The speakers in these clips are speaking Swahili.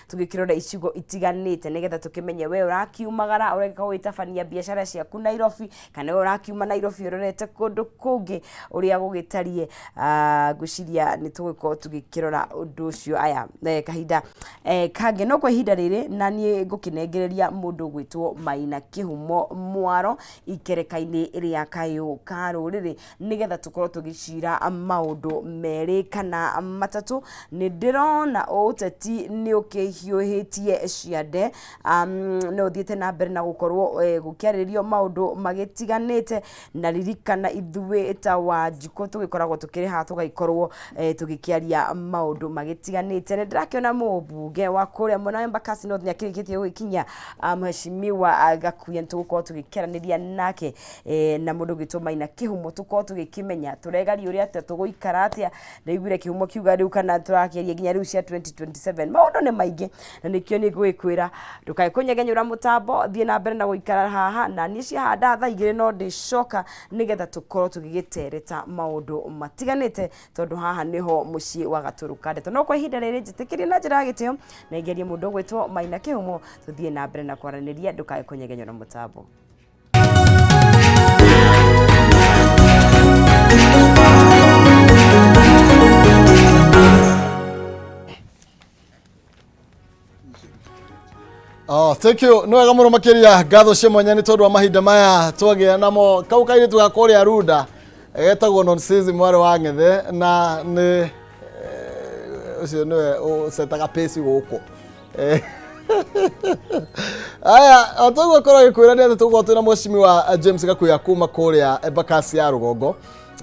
tugikirora icigo itiganite nigetha tukimenye we urakiumagara ureka gwitabania biashara ciaku Nairobi kana we urakiuma Nairobi urorete kundu kungi uria gugitarie guciria ni tugiko tugikirora undu ucio aya kahinda kange no kwa ihinda riri na nie ngukinengereria mundu gwitwo Maina Kihumo Mwaro ikerekaini ria Kayu Ka Ruriri nigetha tukorwo tugicira maundu meri kana matatu ni ndirona uteti ni ukihiuhitie ciande no thiete na mbere na gukorwo gukiaririo maundu magitiganite na ririkana ithuĩ ta Wanjikũ tugikoragwo tukiri ha tugaikorwo tugikiaria maundu magitiganite ni ndirakiona mũmbunge wa kuria mwena Embakasi North nyakirikitie gwikinya mheshimiwa Gakuya tugukorwo tugikeraniria nake na mundu gwitwo Maina Kihumo tukorwo tugikimenya turegari uria ate tuguikara atia na igwire Kihumo kiuga riu kana turakiaria ginya riu cia 2027 maundu ni maingi na nikio ni ngwikwira ndukae kunyegenyura mutambo thie na mbere na guikara haha na ni cia handa tha igire no ndicoka nigetha tukorwo tugigitereta maundu matiganite tondu haha niho mucii wa Gaturuka ndeto no kwa ihinda riri njitikirie na njira gitio na ingerie mundu gwitwo Maina Kihumo tuthie na mbere na kwaraniria ndukae kunyegenyura mutambo. Thank you. No wega muno makiria ngatho cia mwanya ni tondu wa mahinda maya twagia namo kau kairi tugakoria ruda etagwo nonsense mware wa ngethe na ni ucio niwe setaga pesi guku aya atogwo korwo gikwira ni atogwo twina mheshimiwa James Gakuya kuma kuria Embakasi ya Rugongo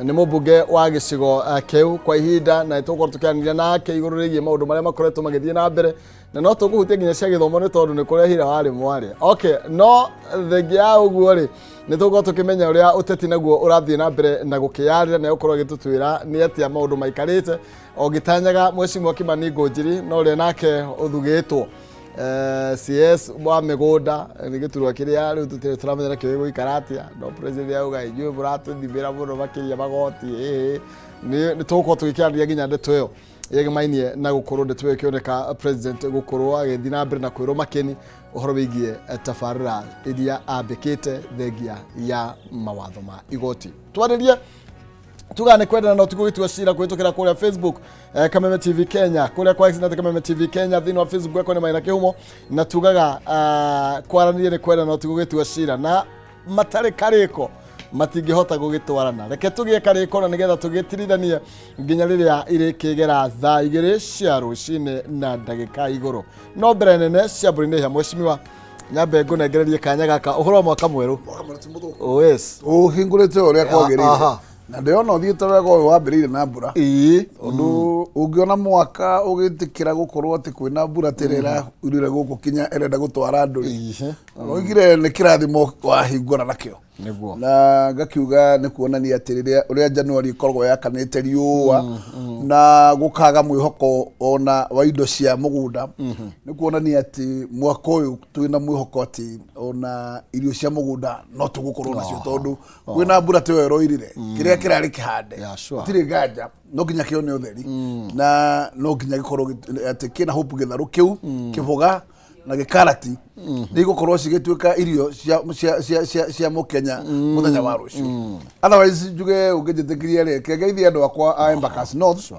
ni mubunge wa gicigo keu kwa ihinda na itogwo tukianiria nake iguru rigie maundu maria makoretwo magithie na mbere na no tuguhutia nginya cia githomo ni tondu ni kuria hira wari mwari no thengia uguo ri ni tugwo tukimenya uria uteti naguo urathie na mbere na gukiyarira na ukorwo gitutwira ni atia maundu maikarite o gitanyaga mheshimiwa Kimani Ngunjiri no ri nake uthugitwo CS wa migunda ni giturwa kiria riu tutire turamenya kiwe guikaratia no president yauga ijue buratu thibira muno makiria magoti ni tuko tukikiaria nginya ndeto yo yegimainie na gukorwo ndeto yo kioneka president gukorwo agithii na mbere na kwiro makeni uhoro wigie tafarira iria ambikite thengia ya mawatho ma igoti twaririe tugane kwenda na tugugitua cira kwitukira kuria Facebook Kameme TV Kenya kuria kwa X na Kameme TV Kenya thini wa Facebook yako ni Maina Kihumo na tugaga kwaranirie ni kwenda na tugugitua cira na matare kariko matingihota gugitwarana reke tugie kariko na nigetha tugitirithania nginya riria iri kigera thaa igiri cia rucine na ndagika iguru no mbere nene cia burine ya mheshimiwa nyambe ngunengererie kanya gaka uhoro mwaka mweru yes hingurite uria kwagirire na ndiona uthiite wega uyu wambirire na mbura undu ungiona mwaka ugitikira gukorwo ati kwina mbura tirera urire guku kinya erenda gutwara andu oigire ni kirathimo wahingura nakio na gakiuga ni kuonania ati riria uria January ikoragwo yakanite riua na gukaga mwihoko ona wa indo cia mugunda ni kuonania ati mwaka uyu twina mwihoko ati ona irio cia mugunda no tugukorwo nacio tondu kwina mbura tiwe roirire kiria kirari kihande tiri ganja no kinya kione utheri na no kinya gikorwo ati kina hope githaru kiu kiboga na gikarati ni gukorwo cigituika irio cia mukenya muthenya wa rucio otherwise juge ungijitikiria ri kegeithia andu akwa a Embakasi North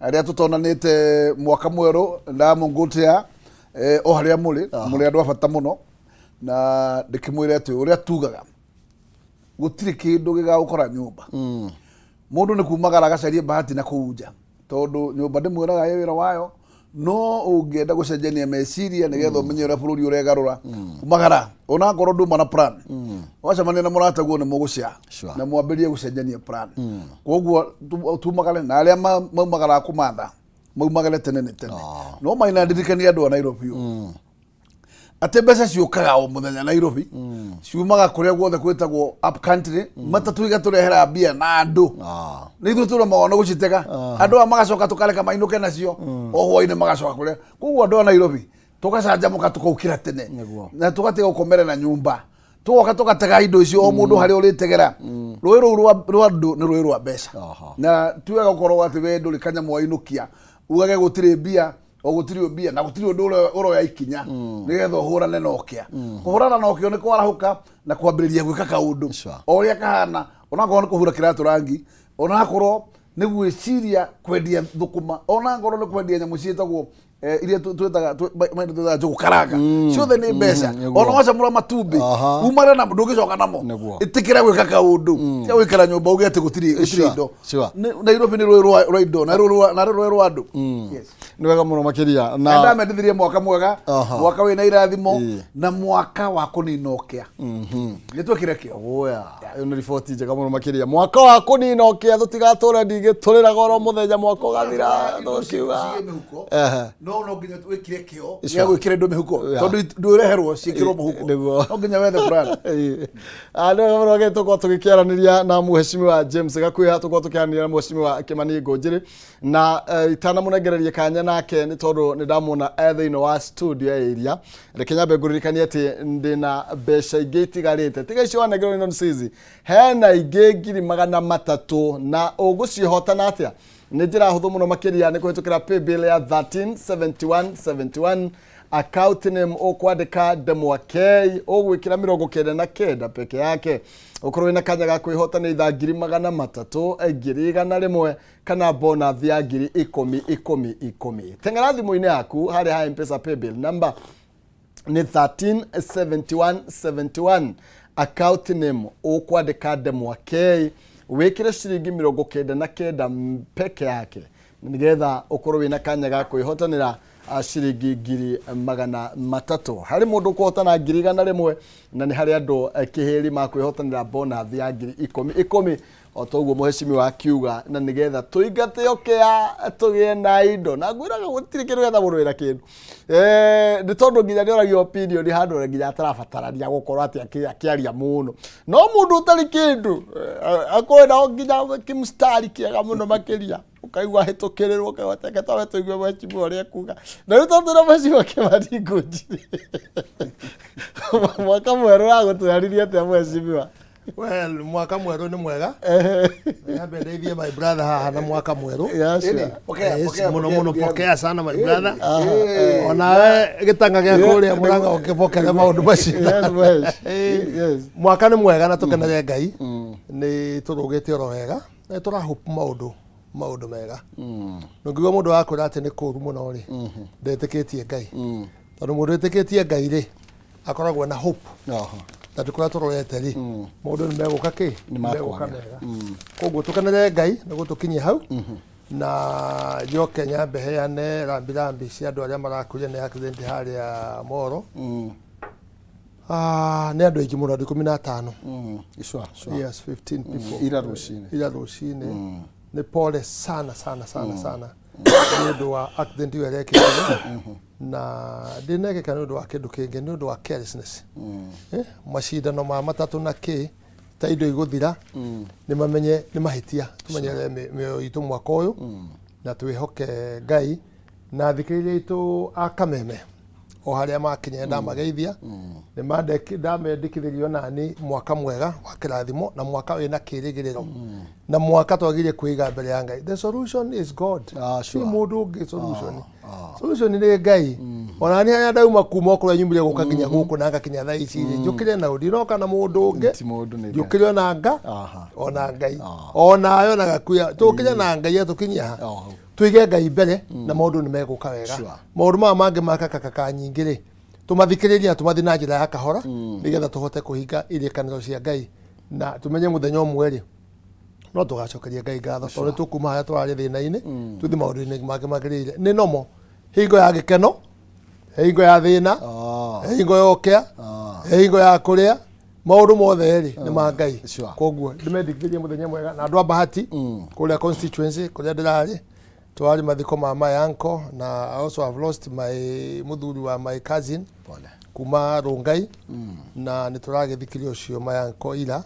aria tutonanite mwaka mweru na mungutia o haria muri andu abata muno na ndikimwire ati uria tugaga gutiri kindu gigagukora nyumba mundu ni kumagara gacarie bahati na kuuja tondu nyumba ndimwiraga ye wira wayo no ungienda gucenjania meciria nigetha umenye uria bururi uregarura kumagara ona ngoro nduma na plan wacemania na murata guo ni mugucia na mwambirie gucenjania plan koguo tumagare na aria maumagara kumanda maumagare tene no Maina ndirikania andu a Nairobi ate mbeca ciukaga o muthenya Nairobi ciumaga kuria guothe kwitagwo up country matatu igaturehera mbia na andu ni ithu turamaona gucitega andu amagacoka tukareka mainuke nacio o hwaine magacoka kuria koguo andu a Nairobi tugacanjamuka tukaukira tene na tugatiga gukomera na nyumba tugoka tugatega indo icio o mundu hari uritegera rui rwa andu ni rui rwa mbeca na tuwega gukorwo ati we nduri kanya mwainukia ugage gutire mbia ogutiri mbia na gutiri undu uro ya ikinya nigetha uhurane na okia kuhurana na okio ni kwarahuka na kwambiriria gwika kaundu oria kahana onakorwo ni kuhura kiratu rangi onakorwo ni gwiciria kwendia thukuma onakorwo ni kwendia nyamu cietagwo iria twetaga njugukaranga ciothe ni mbeca ona wacamura matumbi umare na ndungicoka namo itikira gwika kaundu cia gwikara nyumba uge ati gutiri indo Nairobi ni rwa indo na rwa andu yes ni wega muno makiria na ndamendithirie mwaka mwega mwaka wina irathimo na mwaka wa kuninokia ni twekire kio oya ni report njega muno makiria mwaka wa kuninokia tutigatura ndigitulira goro muthenya mwaka ugathira ndokiuga no nginya twekire kio ya gwikire ndo mihuko tondu ndureherwo ciikirwo muhuko no nginya wethe brand ando muno getuko tugikiaraniria na muheshimiwa James Gakuya tuko tukiaraniria na muheshimiwa Kimani Ngonjiri na itana munegererie kanya nake ni tondu ni ndamona ethe wa studio area reke nyambe nguririkanie ati ndina besha ingi itigarite tiga icio wanegero ino nsizi hena ingi ngiri 300 na ugucihotana atia ni njira huthu muno makiria ni kuhitukira paybill ya 137171 account name okwandika Demwakei ogwikira 99 peke yake ukorwo ina kanya ga kwihotana itha ngiri 300 ngiri 100 kana bonus ya ngiri 10 tengera thimu-ini yaku hari ha M-Pesa paybill number ni 137171 account name okwandika Demwakei wikire ciringi 99 peke yake nigetha ukorwo wina kanya ga kwihotanira ciringi ngiri 300 hari mundu kuhotana ngiri 100 na ni hari andu kihiri makwihotanira bonus ya ngiri 10 otoguo muheshimiwa akiuga na nigetha tuingate okea tugie na indo na ngwiraga gutiri kindu getha burwira kindu ni tondu nginya ni oragio opinion handu nginya atarabatarania gukorwo ati akiaria muno no mundu utari kindu akwenda nginya kimstari kiega muno makiria ukaigwa hitukirirwo ukawateka tawe tuigwe mwachimu uria kuga na riu tondu na mwachimu Kimani Ngonjiri mwaka mweru agutwaririe atia mwachimu well mwaka mweru ni mwega nyambe ndeithie my brother haha na mwaka mweru muno pokea sana my brother ona gitanga gya kuria muranga ukipokera maundu macio yes mwaka ni mwega na tukenere Ngai ni turugite oro wega na turahope maundu mega ngiuga mundu akwira ati ni kuru muno ri ndetikitie Ngai tondu mundu etikitie Ngai ri akoragwo na hope na tukora turorete ri mundu ni meguka ki ni meguka mega koguo tukanere Ngai na gutukinyie hau na yo Kenya beheane rambirambi cia andu aria marakuria ni accident hari ya Moro ni andu aingi muno 15 yes 15 people ira rucini ni pole sana ni undu wa accident yo yake na dineke kana undu wa kindu kingi ni undu wa carelessness mashindano ma matatu na ki ta indo iguthira ni mamenye ni mahitia tumenyere mioyo itu mwaka uyu na twihoke Ngai na thikiriria itu a Kameme o haria makinya ndamageithia ni ndamendikithirio nani mwaka mwega wa kirathimo na mwaka wina kirigiriro na mwaka twagirie kuiga mbere ya Ngai. The solution is God. Si mundu ungi solution. Solution ni Ngai. Ona ni haya ndauma kuma kuria nyumbire guka nginya guku na ngakinya thaa ici njukire na ndiroka na mundu ungi njukire na nga ona Ngai ona ayo na Gakuya tukinya na Ngai atukinya tuige Ngai mbere na maundu ni meguka wega maundu mangi makakaka nyingire tumathikiriria tumathi na njira ya kahora nigetha tuhote kuhinga irikaniro cia Ngai na tumenye muthenya umwe no tugacokeria Ngai ngatho tondu tukuma haya twari thina-ini tuthi maundu-ini mangi magirire ni nomo hingo ya gikeno hingo ya thina hingo ya okea hingo ya kuria maundu mothe ri ni ma Ngai koguo ndimendikithirie muthenya mwega na andu a bahati kuria constituency kuria ndirari twari mathiko ma my uncle na I also have lost my muthuri wa my cousin kuma Rongai na nituragithikirio ucio my uncle ira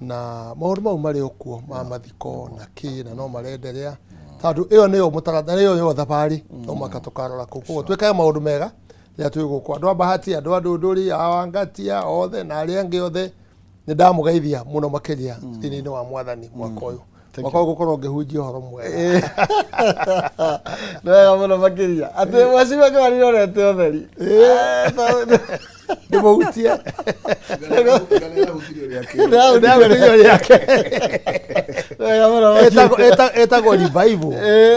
na maundu mau mari okuo ma mathiko na ki na no marenderea tondu iyo niyo mutaratara iyo yo thabari no makatukarora kuko twekaga maundu mega ya twiguko andu a bahati andu a ndunduri awangatia othe na ari angi othe ni ndamugeithia muno makiria thini-ini wa mwathani mwaka uyu Wako gukorwo ngihunjia horo mwega. Ndio muno makiria. Ate mwashima kwa nini orete otheri. Ndimuhutie. Etagwo revival.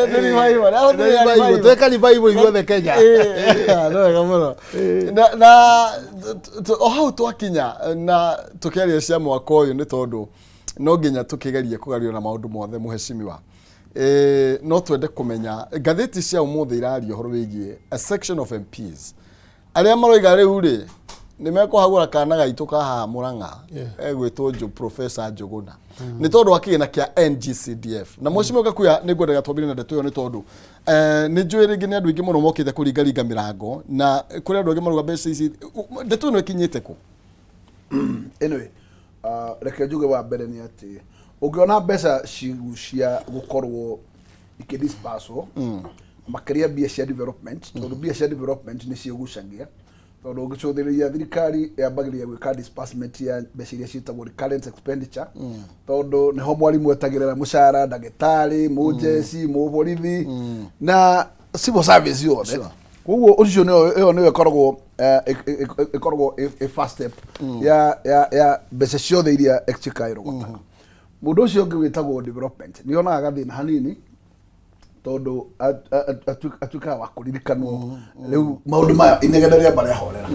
Ni revival. Revival. Tweka revival ithuothe Kenya. Ndio muno. Na how twakinya na tukiaria cia mwaka uyu ni tondu no nginya tukigeria kugario na maundu mothe muheshimiwa. No twende kumenya gatheti cia umuthi irario horo wigie a section of MPs aria maroiga riu ri nimekuhagura kana gaitu kaha Murang'a egwitwo Professor Njuguna ni tondu akigina kia NGCDF na mweshimiwa Kakuya ni ngwenda gatwambire na ndeto yo ni tondu ni njwiri ngi ni andu ingi muno mokite kuringaringa mirango na kuri andu ingi maruga mbeca ici ndeto no ikinyite ku. Anyway, reke njuge wa mbere ni ati ungiona mbeca cia gukorwo ikidisperso makiria biacara development tondu biacara development ni cigucagia tondu ungicuthiriria thirikari yambagiria gwika disbursement ya mbeca iria ciitagwo recurrent expenditure tondu niho mwarimu etagirira mushara ndagitari mujeci muborithi na civil service yothe koguo ucio niyo ikoragwo a first step ya mbeca ciothe iria exchequer irogota mundu ucio ungi witagwo development nionaga gathina hanini tondu atuika wa kuririkanwo riu maundu maya inegetheria baria horera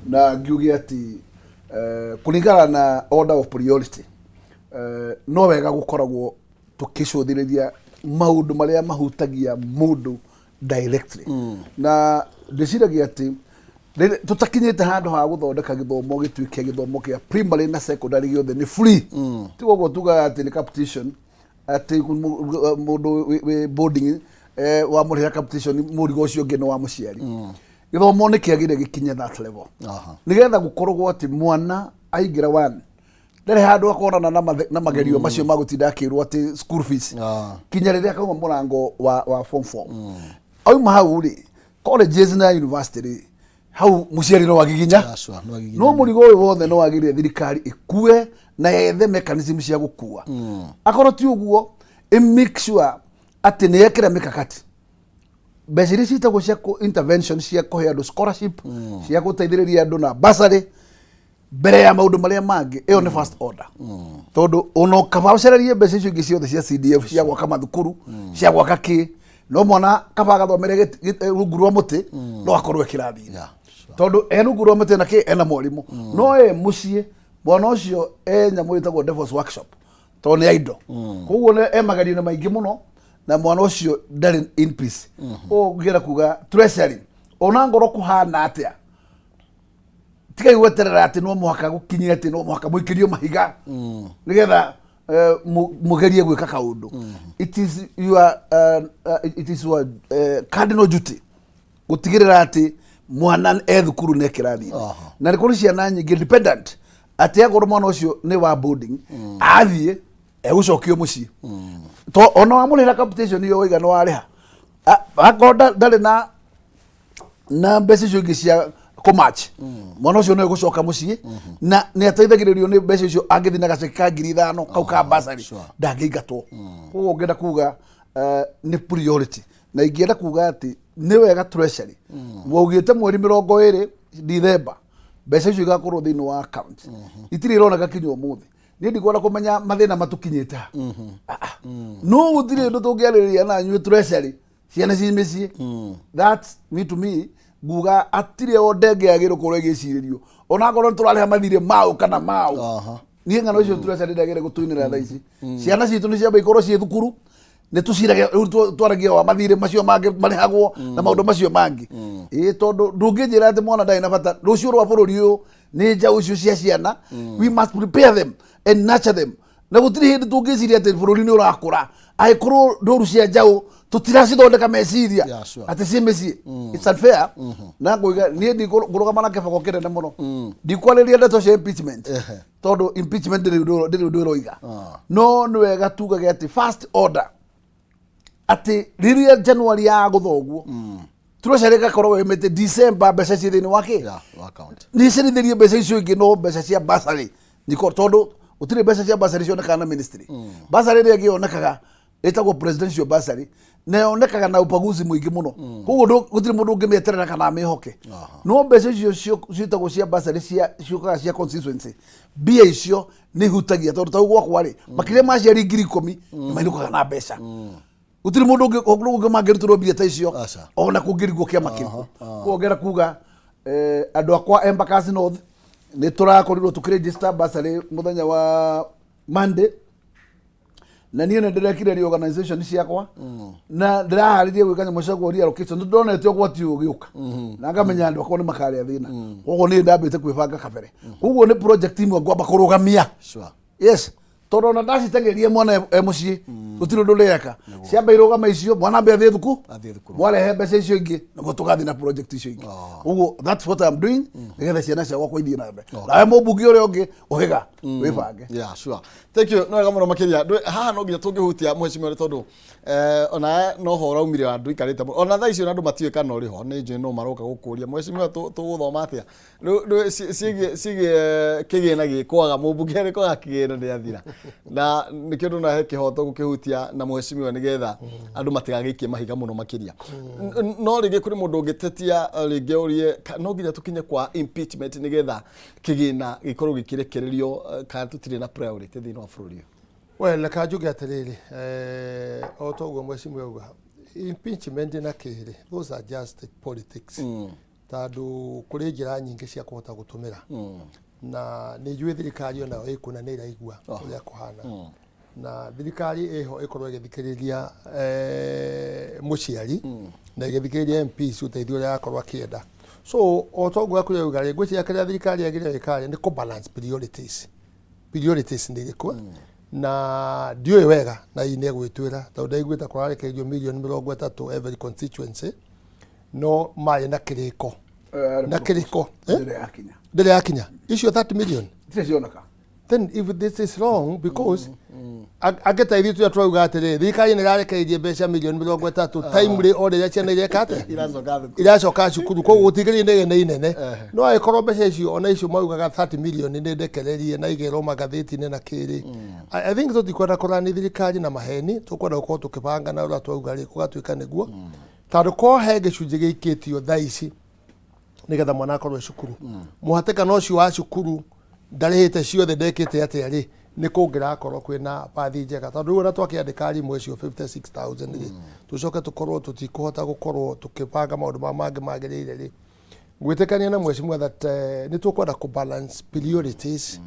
na ngiuge ati kuringana na order of priority no wega gukoragwo tukicuthiriria maundu maria mahutagia mundu directly na ndiciragia ati tutakinyite handu ha guthondeka githomo gituike githomo kia primary na secondary giothe ni free tigogo tuga ati ni competition ati mundu we boarding wa murira competition murigo ucio ngi no wa muciari githomo ni kiagire gikinye that level nigetha gukorwo ati mwana aingira one ndere handu akorana na magerio macio magutinda akirwo ati school fees kinya riria kauma murango wa form 4 au hau ri colleges na university hau muciari no wagiginya no murigo uyu wothe no wagire thirikari ikue na yethe mechanism cia gukua akorwo ti uguo make sure ati ne yekira mikakati mbeca iria ciitagwo cia intervention cia kuhe andu scholarship cia guteithĩrĩria andu na bursary mbere ya maundu maria mangi iyo ni first order tondu ono kabacererie mbeca icio ingi ciothe cia CDF cia gwaka mathukuru cia gwaka ki no mwana kabaga thomere rungu rwa muti no akorwo kirathi tondu rungu rwa muti na ki ena mwarimu no mucie mwana ucio nyamu itagwo Devil's Workshop tondu ni aido koguo ne magario na maingi muno na mwana ucio ndari in peace ngira kuga treasury ona ngoro kuhana atia tikai weterera ati no muhaka gukinyia ati no muhaka muikirio mahiga nigetha mugerie gwika kaundu it is your cardinal duty gutigirira ati mwana thukuru ne kirathi na ni kuri ciana nyingi dependent ati agoro mwana ucio ni wa boarding athie egucokio muci to ona amurira competition iyo wiga no ariha akoda ndari na mbeca icio ingi cia kumatch mwana ucio no egucoka muci na ni ateithagiririo ni mbeca icio angithina gaceka 5,000 kau ka basari ndangĩingatwo koguo ngenda kuga ni priority na ingienda kuga ati ni wega treasury waugite mweri 20 December mbeca icio igakorwo thiini wa account itiri ironeka kinyo umuthi ni ndigwona kumenya mathina matukinyite no gutire ndo tungiarĩrĩria na nyue treasury ciana cimĩcie that me to me nguga atire o ndenge yagĩrwo korwo igĩcirĩrio ona ngorwo tũrarĩha mathirĩ mau kana mau niĩ ng'ano icio treasury ndagĩrĩire gũtuinĩra thaa ici ciana citũ nĩ ciamba ikorwo ciĩ thukuru nĩ tũciragia twaragia wa mathirĩ macio mangĩ marĩhagwo na maũndũ macio mangĩ tondũ ndũngĩnjĩra atĩ mwana ndarĩ na bata rũciũ rwa bũrũri ũyũ nĩ njaũ icio cia ciana we must prepare them and nurture them na gũtirĩ hĩndĩ tũngĩciria atĩ bũrũri nĩ ũrakũra angĩkorwo ndũru cia njaũ tutiracithondeka meciria ati ci mĩciĩ it's unfair na ngũiga niĩ ngũrũgama na kĩboko kĩnene mũno ndikwarĩria ndeto cia impeachment tondu impeachment ndĩrĩ ũndũ ĩroiga no nĩ wega tugage ati first order ati rĩrĩa January ya gũthogwo treasury gakorwo wemete December mbeca ciĩ thĩinĩ wa kĩ nĩ cirithirie mbeca icio ingĩ no mbeca cia bursary niko tondu utire mbeca cia basari cionekaga na ministry basari ĩrĩa ĩngĩonekaga ĩtagwo presidential basari na yonekaga na upaguzi muingi muno koguo gutire mundu ungimieterera kana mihoke no mbeca icio ciitagwo cia basari ciukaga cia constituency mbia icio ni hutagia tondu tau gwakwa ri makire maciari 10,000 ni mainukaga na mbeca gutire mundu ungimangirutirwo mbia ta icio ona kungirigwo kiama kiu kuongera kuga andu akwa Embakasi North ni turakorirwo tukiregister basari muthenya wa Monday na niĩ ndirekire reorganization ciakwa na ndiraharirie gwika nyamũ cia kuoria location ndonete ũgwati ũgĩũka na ngamenya andũ akwa nĩ makarĩa thĩna koguo nĩ ndambĩte kwĩbanga kabere koguo nĩ project imwe ngwamba kũrũgamia yes tondũ ona ndaciteng'erie mwana mũciĩ gũtirĩ ũndũ ũreka ciamba irũgama icio mwana ambe athiĩ thukuru mwarehe mbeca icio ingĩ nĩguo tũgathiĩ na project icio ingĩ ũguo that's what I'm doing nĩgetha ciana ciakwa kwa ithiĩ na mbere nawe mũmbunge ũrĩa ũngĩ ũhĩga wĩbange yeah sure thank you no wega mũno makĩria haha no nginya tũngĩhutia mheshimiwa tondũ ona no ho raumire andũ ikarĩte ona thaa icio andũ matiũĩ kana ũrĩ ho nĩ njũĩ no maroka gũkũria mheshimiwa tũgũthoma atĩa ciĩgie kĩgĩna gĩkwaga mũmbunge arĩkwaga kĩgĩna nĩ athira na nĩ kĩndũ na he kĩhoto gũkĩhutia na mheshimiwa nĩgetha andũ matigagĩikie mahiga mũno makĩria no rĩngĩ kũrĩ mũndũ ũngĩtetia rĩngĩ ũrie no nginya tũkinye kwa impeachment nĩgetha kĩgĩna gĩkorwo gĩkĩrekererio kana tũtirĩ na priority thĩinĩ wa bũrũri well reka njuge atĩrĩrĩ o toguo mheshimiwa auga impeachment na kĩrĩ those are just politics tondũ kũrĩ njĩra nyingĩ cia kũhota gũtũmĩra na nĩ njũĩ thirikari ona ĩkuna nĩ ĩraigua ũrĩa kũhana na thirikari ĩho ĩkorwo ĩgĩthikĩrĩria mũciari na ĩgĩthikĩrĩria MPs ũteithio ũrĩa akorwo akĩenda so o toguo akũrĩa auga rĩ ngwĩciria kĩrĩa thirikari yagĩrĩire ĩkarĩ nĩ balance priorities nĩ irĩkũ na ndiũĩ wega na ine gwĩtwĩra tondũ ndaiguĩte kũrarekererio milioni 30 every constituency no marĩ na kĩrĩko ndĩrĩ yakinya icio 30 million then if this is wrong because ageta ithu tu twauga atĩrĩ thirikari nĩ ĩrarekereirie mbeca milioni 30 timely order ya ciana ireka ate iracoka cukuru koguo gũtigĩrĩire nĩ inene no agĩkorwo mbeca icio ona icio maugaga 30 million nĩ ndekererie na igerwo magathĩti-inĩ na kĩrĩ I think tũtikwenda kũrani thirikari na maheni tũkwenda gũkorwo tũkĩbanga na ũrĩa twauga rĩ gũgatuĩka nĩguo tondũ ko he gĩcunjĩ gĩikĩtio thaa ici nĩgetha mwana akorwo cukuru mũhatĩkano ũcio wa cukuru ndarĩhĩte ciothe ndekĩte atĩa rĩ nĩ kũngĩrakorwo kwĩna bathi njega tondũ ona twakĩandĩka arimũ acio 56,000 rĩ tũcoke tũkorwo tũtikũhota gũkorwo tũkĩbanga maũndũ mangĩ magĩrĩire rĩ gwĩtĩkania na mheshimiwa that nĩ tũkwenda kũ balance priorities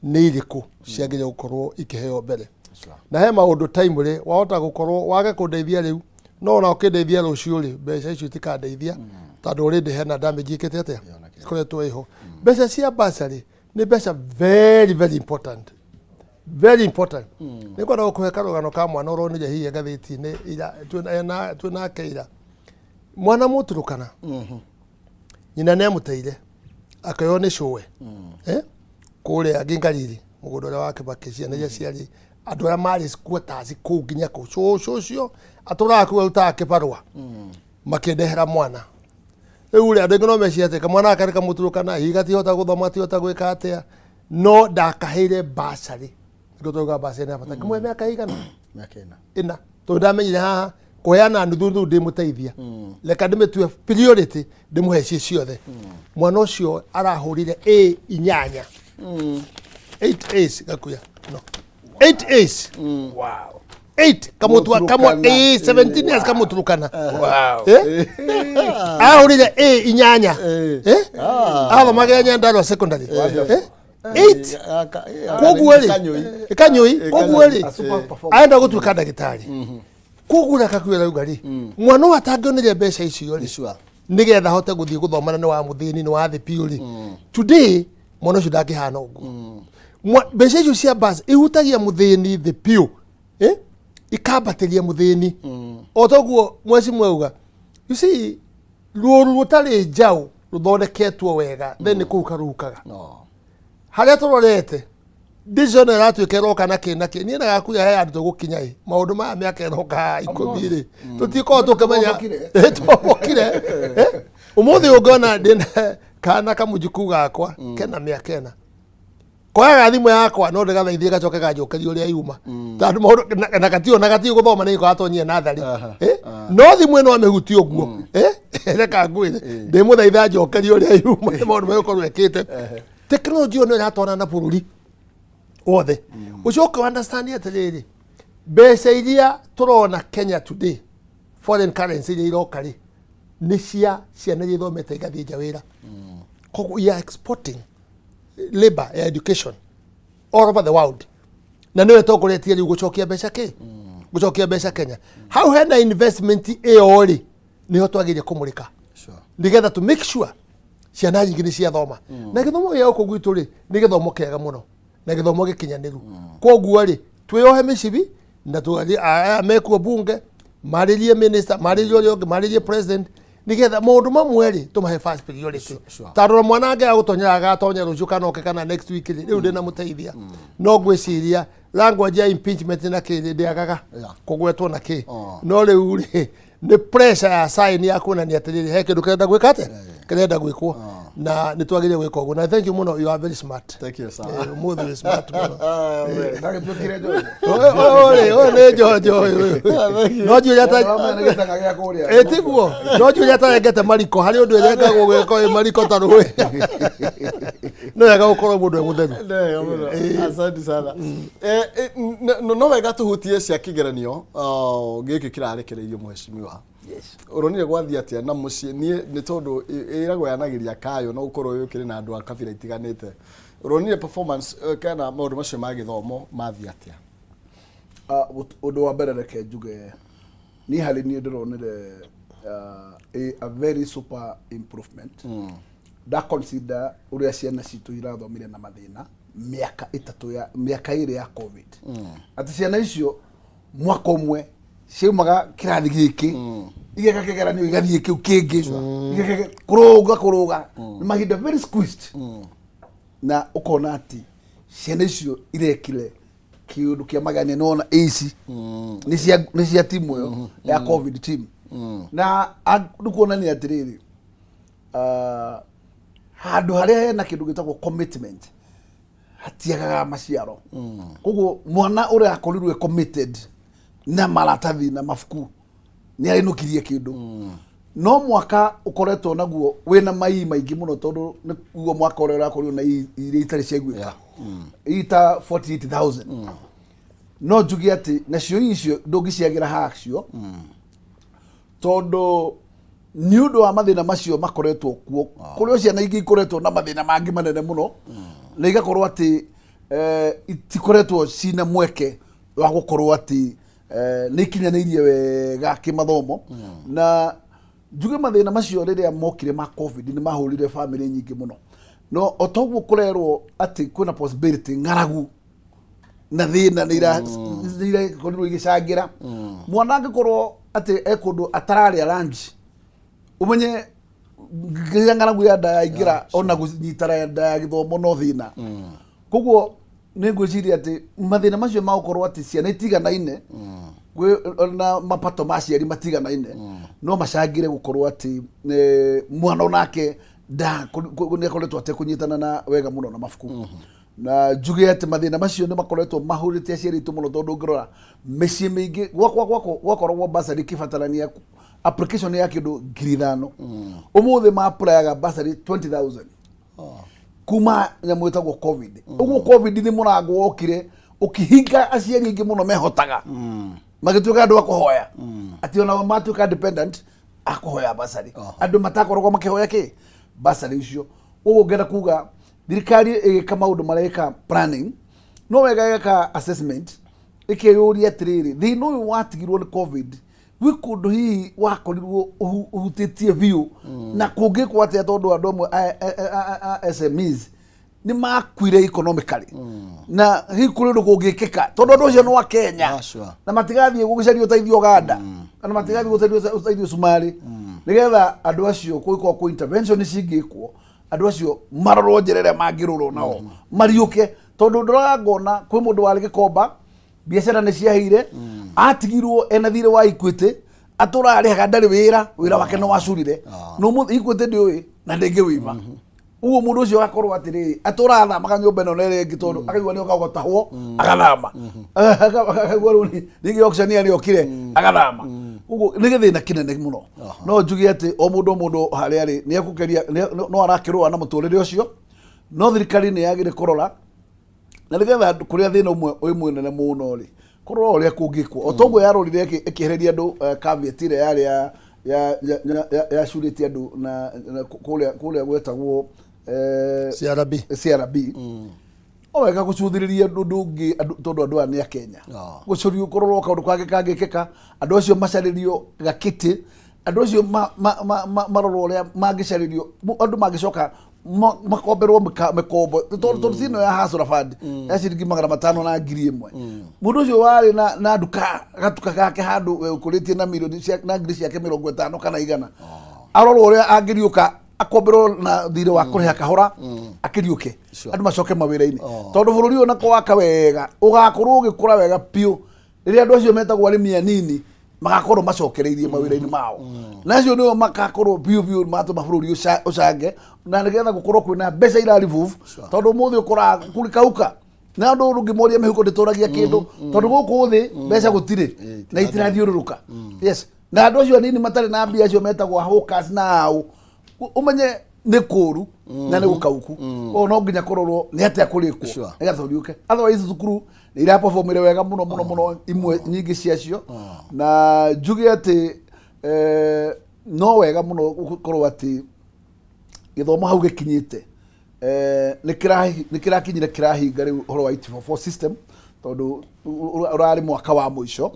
nĩ irĩkũ ciagĩrĩire gũkorwo ikĩheo mbere na he maũndũ time rĩ wahota gũkorwo wage kũndeithia rĩu no na ũkĩndeithia rũciũ rĩ mbeca icio itikandeithia tondũ already hena damage ikĩte atĩa ikoretwo ĩho mbeca cia basari nĩ mbeca very important nĩ kwenda gũkũhe karũgano ka mwana ũronire hihi ngathĩti-inĩ twĩna keira mwana mũturũkana nyina nĩ amũteire akĩoywo nĩ cũwe kũrĩa Gĩngariri mũgũnda ũrĩa wa Kĩbakĩ ciana iria ciarĩ andũ arĩa marĩ squatters kũu nginya kũu cũcũ ũcio atũraga kũu arutaga kĩbarũa makĩndehera mwana rĩu rĩ andũ aingĩ no meciria atĩ kamwana gaka nĩ kamũturũkana hihi gatihota gũthoma atihota gwĩka atĩa no ndakaheire basarĩ nĩguo tũuga basarĩ nĩ abata kamwe mĩaka ĩigana ĩna tondũ ndamenyire haha kũheana nuthu ndĩmũteithia reka ndĩmĩtue priority ndĩmũhe cie ciothe mwana ũcio arahũrire A8 A's gakuya no 8 A's wow 8 kamwa 17 years kamuturukana wow ahurire A8 athomage Nyandarua secondary 8 koguo kanyoi koguo aenda gũtuĩka ndagĩtarĩ koguo rakakuira rugari mwana watangionire mbeca icio rĩ nigetha hote gũthiĩ gũthomana nĩ wa mũthĩni nĩ wa thĩ piũ rĩ today mwana ũcio ndangĩhana ũguo mbeca icio cia bus ihutagia mũthĩni thĩ piũ ikambatĩria mũthĩni o toguo mheshimiwa auga you see rũru rũtarĩ njaũ rũthondeketwo wega then nĩ kũu karũkaga harĩa tũrorete decision ĩratuĩka ĩroka na kĩna niĩ na gakuya he andũ tũgũkinya maũndũ maya mĩaka ĩroka 10 rĩ tũtikorwo tũkĩmenya tũmokire ũmũthĩ ũngĩona ndĩna kana kamũjukũ gakwa kena mĩaka ĩna koyaga thimũ yakwa no ndĩgathaithie gacoke ganjokerie ũrĩa yuma tondũ maũndũ na gatio gũthoma nĩ gatonyie nathari no thimũ ĩno amĩhutie ũguo reka ngwĩre ndĩmũthaitha njokerie ũrĩa yuma nĩ maũndũ megũkorwo ekĩte tekinoronjĩ ĩyo nĩ ĩratwarana na bũrũri wothe ũcoke understand atĩrĩrĩ mbeca iria tũrona Kenya today foreign currency iria iroka rĩ nĩ cia ciana iria ithomete igathiĩ nja wĩra koguo we are exporting labor education all over the world na nĩwe tũkoretie rĩu gũcokia mbeca Kenya hau hena investment ĩyo rĩ nĩho twagĩrĩire kũmũrĩka nĩgetha to make sure ciana nyingĩ nĩ ciathoma na gĩthomo gĩa gũkũ gwitũ rĩ nĩ gĩthomo kĩega mũno na gĩthomo gĩkinyanĩru koguo rĩ twĩohe mĩcibi na tũgathiĩ mekuo bunge marĩrie minister marĩrie ũrĩa ũngĩ marĩrie president nigetha maũndũ mamwe rĩ tũmahe first priority tondũ mwana angĩaga gũtonyera agatonya rũciũ kana oke kana next week rĩu ndĩ na mũteithia no ngwĩciria language ya impeachment na kĩrĩ ndĩagaga kũgwetwo na kĩ no rĩu rĩ nĩ pressure ya sign ya kuonania atĩrĩrĩ he kĩndũ kĩrenda gwĩka atĩ kĩrenda gwĩkwo na nĩ twagĩrĩire gwĩka ũguo na thank you mũno you are very smart thank you sir mũthĩ wĩ smart mũno ndagĩtwĩkire njojo ũyũ nĩ njojo ũyũ no njũria ta tiguo no njũria ta rengete mariko harĩ ũndũ ĩrengagwo gwĩko mariko ta rũĩ no wega gũkorwo mũndũ e mũtheru asante sana no wega tũhutie cia kĩgeranio gĩkĩ kĩrarekereirio mheshimiwa uronire gwathi atia na muciĩ nĩ tondũ ĩragwo yanagĩria Kayo no ũkorwo yũkĩrĩ na andũ a kabira itiganĩte uronire performance kana maũndũ macio ma gĩthomo mathi atia ũndũ wa mbere reke njuge niĩ harĩ niĩ ndĩronire a very super improvement da consider ũrĩa ciana citũ irathomire na mathĩna mĩaka ĩrĩ ya covid atĩ ciana icio mwaka ũmwe ciumaga kĩrathi gĩkĩ igeka kĩgeranio igathiĩ kĩu kĩngĩ kũrũga nĩ mahinda very squeezed na ũkona atĩ ciana icio irekire kĩũndũ kĩa magania nona ici nĩ cia timu ĩyo ya covid team na nĩkuonania atĩrĩrĩ handũ harĩa hena kĩndũ gĩtagwo commitment hatiagaga maciaro koguo mwana ũrĩa akorirwo committed na maratathi na mafuku nĩ arinukirie kĩndũ no mwaka ukoretwo naguo wena mai maingĩ mũno tondũ nĩguo mwaka ũrĩa ũrakorirwo na iria itarĩ cia gwĩka ita 48,000 no njuge atĩ nacio icio ndũngĩciagĩra hacio tondũ nĩ ũndũ wa mathĩna macio makoretwo kuo kũrĩ ciana ingĩ ikoretwo na mathĩna mangĩ manene mũno na igakorwo atĩ itikoretwo cina mweke wa gũkorwo atĩ nĩ ikinyanĩirie wega kĩmathomo na njuge mathĩna macio rĩrĩa mokire ma covid nĩ mahũrire family nyingĩ mũno no otoguo kũrerwo atĩ kwĩna possibility ng'aragu na thĩna nĩ irakorirwo igĩcangira mwana angĩkorwo atĩ ekũndũ atararĩa lunch umenye ng'aragu ya nda yaingĩra ona gũnyitara nda ya gĩthomo no thĩna koguo nĩ ngwĩciria atĩ mathĩna macio ma gũkorwo atĩ ciana itiganaine na mapato ma ciari matiganaine no macangire gũkorwo atĩ mwana onake nĩ akoretwo atekũnyitana na wega mũno na mabuku na njuge atĩ mathĩna macio nĩ makoretwo mahũrĩte aciari aitũ mũno tondũ ũngĩrora mĩciĩ mĩingĩ gwakoragwo basarĩ kĩbatarania application ya kĩndũ 5,000 ũmũthĩ maaplayaga basarĩ 20,000 kuma nyamũ ĩtagwo covid ũguo covid nĩ mũrango wokire ũkĩhinga aciari aingĩ mũno mehotaga magĩtuĩka andũ a kũhoya atĩ ona matuĩka dependent a kũhoya basarĩ andũ matakoragwo makĩhoya kĩ basarĩ icio ũguo ngenda kuga thirikari ĩgĩka maũndũ mareka planning no wega ĩgeka assessment ĩkĩyũria atĩrĩrĩ thĩna ũyũ watigirwo nĩ covid gwĩ kũndũ hihi wakorirwo ũhutĩtie biũ na kũngĩkwo atĩa tondũ andũ amwe SMEs nĩ makuire economically na hihi kũrĩ ũndũ kũngĩkĩka tondũ andũ acio no a Kenya na matigathiĩ gũgĩcaria ũteithio Uganda kana matigathiĩ gũcaria ũteithio Somali nĩgetha andũ acio kũgĩkorwo kũ intervention cingĩkwo andũ acio marorwo njĩra ĩrĩa mangĩrorwo nao mariũke tondũ ndũragona kwĩ mũndũ warĩ Gĩkomba biacara nĩ ciahire atigirwo ena thirĩ wa Equity atũra arĩhaga ndarĩ wĩra wake no wacurire no Equity ndĩũĩ na ndĩngĩwĩma uguo mundu ucio akorwo atiri atura thama nyumba ino nere ngitondu akaigua ni okagotahwo agathama akaigua ru ni gioksania ni okire agathama uguo ni githina kinene muno no njugi ati o mundu hari ari ni akukeria no arakirwa na muturire ucio no thirikari ni yagire kurora na nigetha kuria thina umwe nene muno ri kurora uria kungikwo o toguo yarorire ikihereria andu caveat yari ya shuriti andu na kuria gwetagwo CRB wega gucuthiriria andu ngi tondu andu ani a Kenya gucurio kurorwo kaundu kangikeka andu acio macaririo gakiti andu acio marorwo uria mangicaririo andu mangicoka makomberwo mekombo tondu thino ya hasura fund ya ciringi 500 na 1000 mundu ucio wari na nduka gatuka gake handu kuritie na milioni na ngiri ciake 50 kana 100 arorwo uria angiriuka akomberwo na thire wa kuriha kahora akiriuke andu macoke mawira-ini tondu bururi uyu nako waka wega ugakorwo ugikura wega piu riria andu acio metagwo arimi anini magakorwo macokereirie mawira-ini mao nacio niyo makakorwo piu matuma bururi ucange na nigetha gukorwo kwina mbeca irari vuvu tondu muthi ukora kurikauka na andu rungi moria mihiko ndituragia kindu tondu guku thi mbeca gutire na itirathiururuka yes na andu acio anini matari na mbia acio metagwo hawkers now umenye ni kuru na ni gukauku o no nginya kurorwo ni atia kurikwo nigetha uriuke otherwise thukuru ni ira performire wega muno imwe nyingi ciacio na njugi ati no wega muno gukorwo ati githomo hau gikinyite ni kirakinyire kirahinga riu horo wa 844 system tondu urari mwaka wa mwisho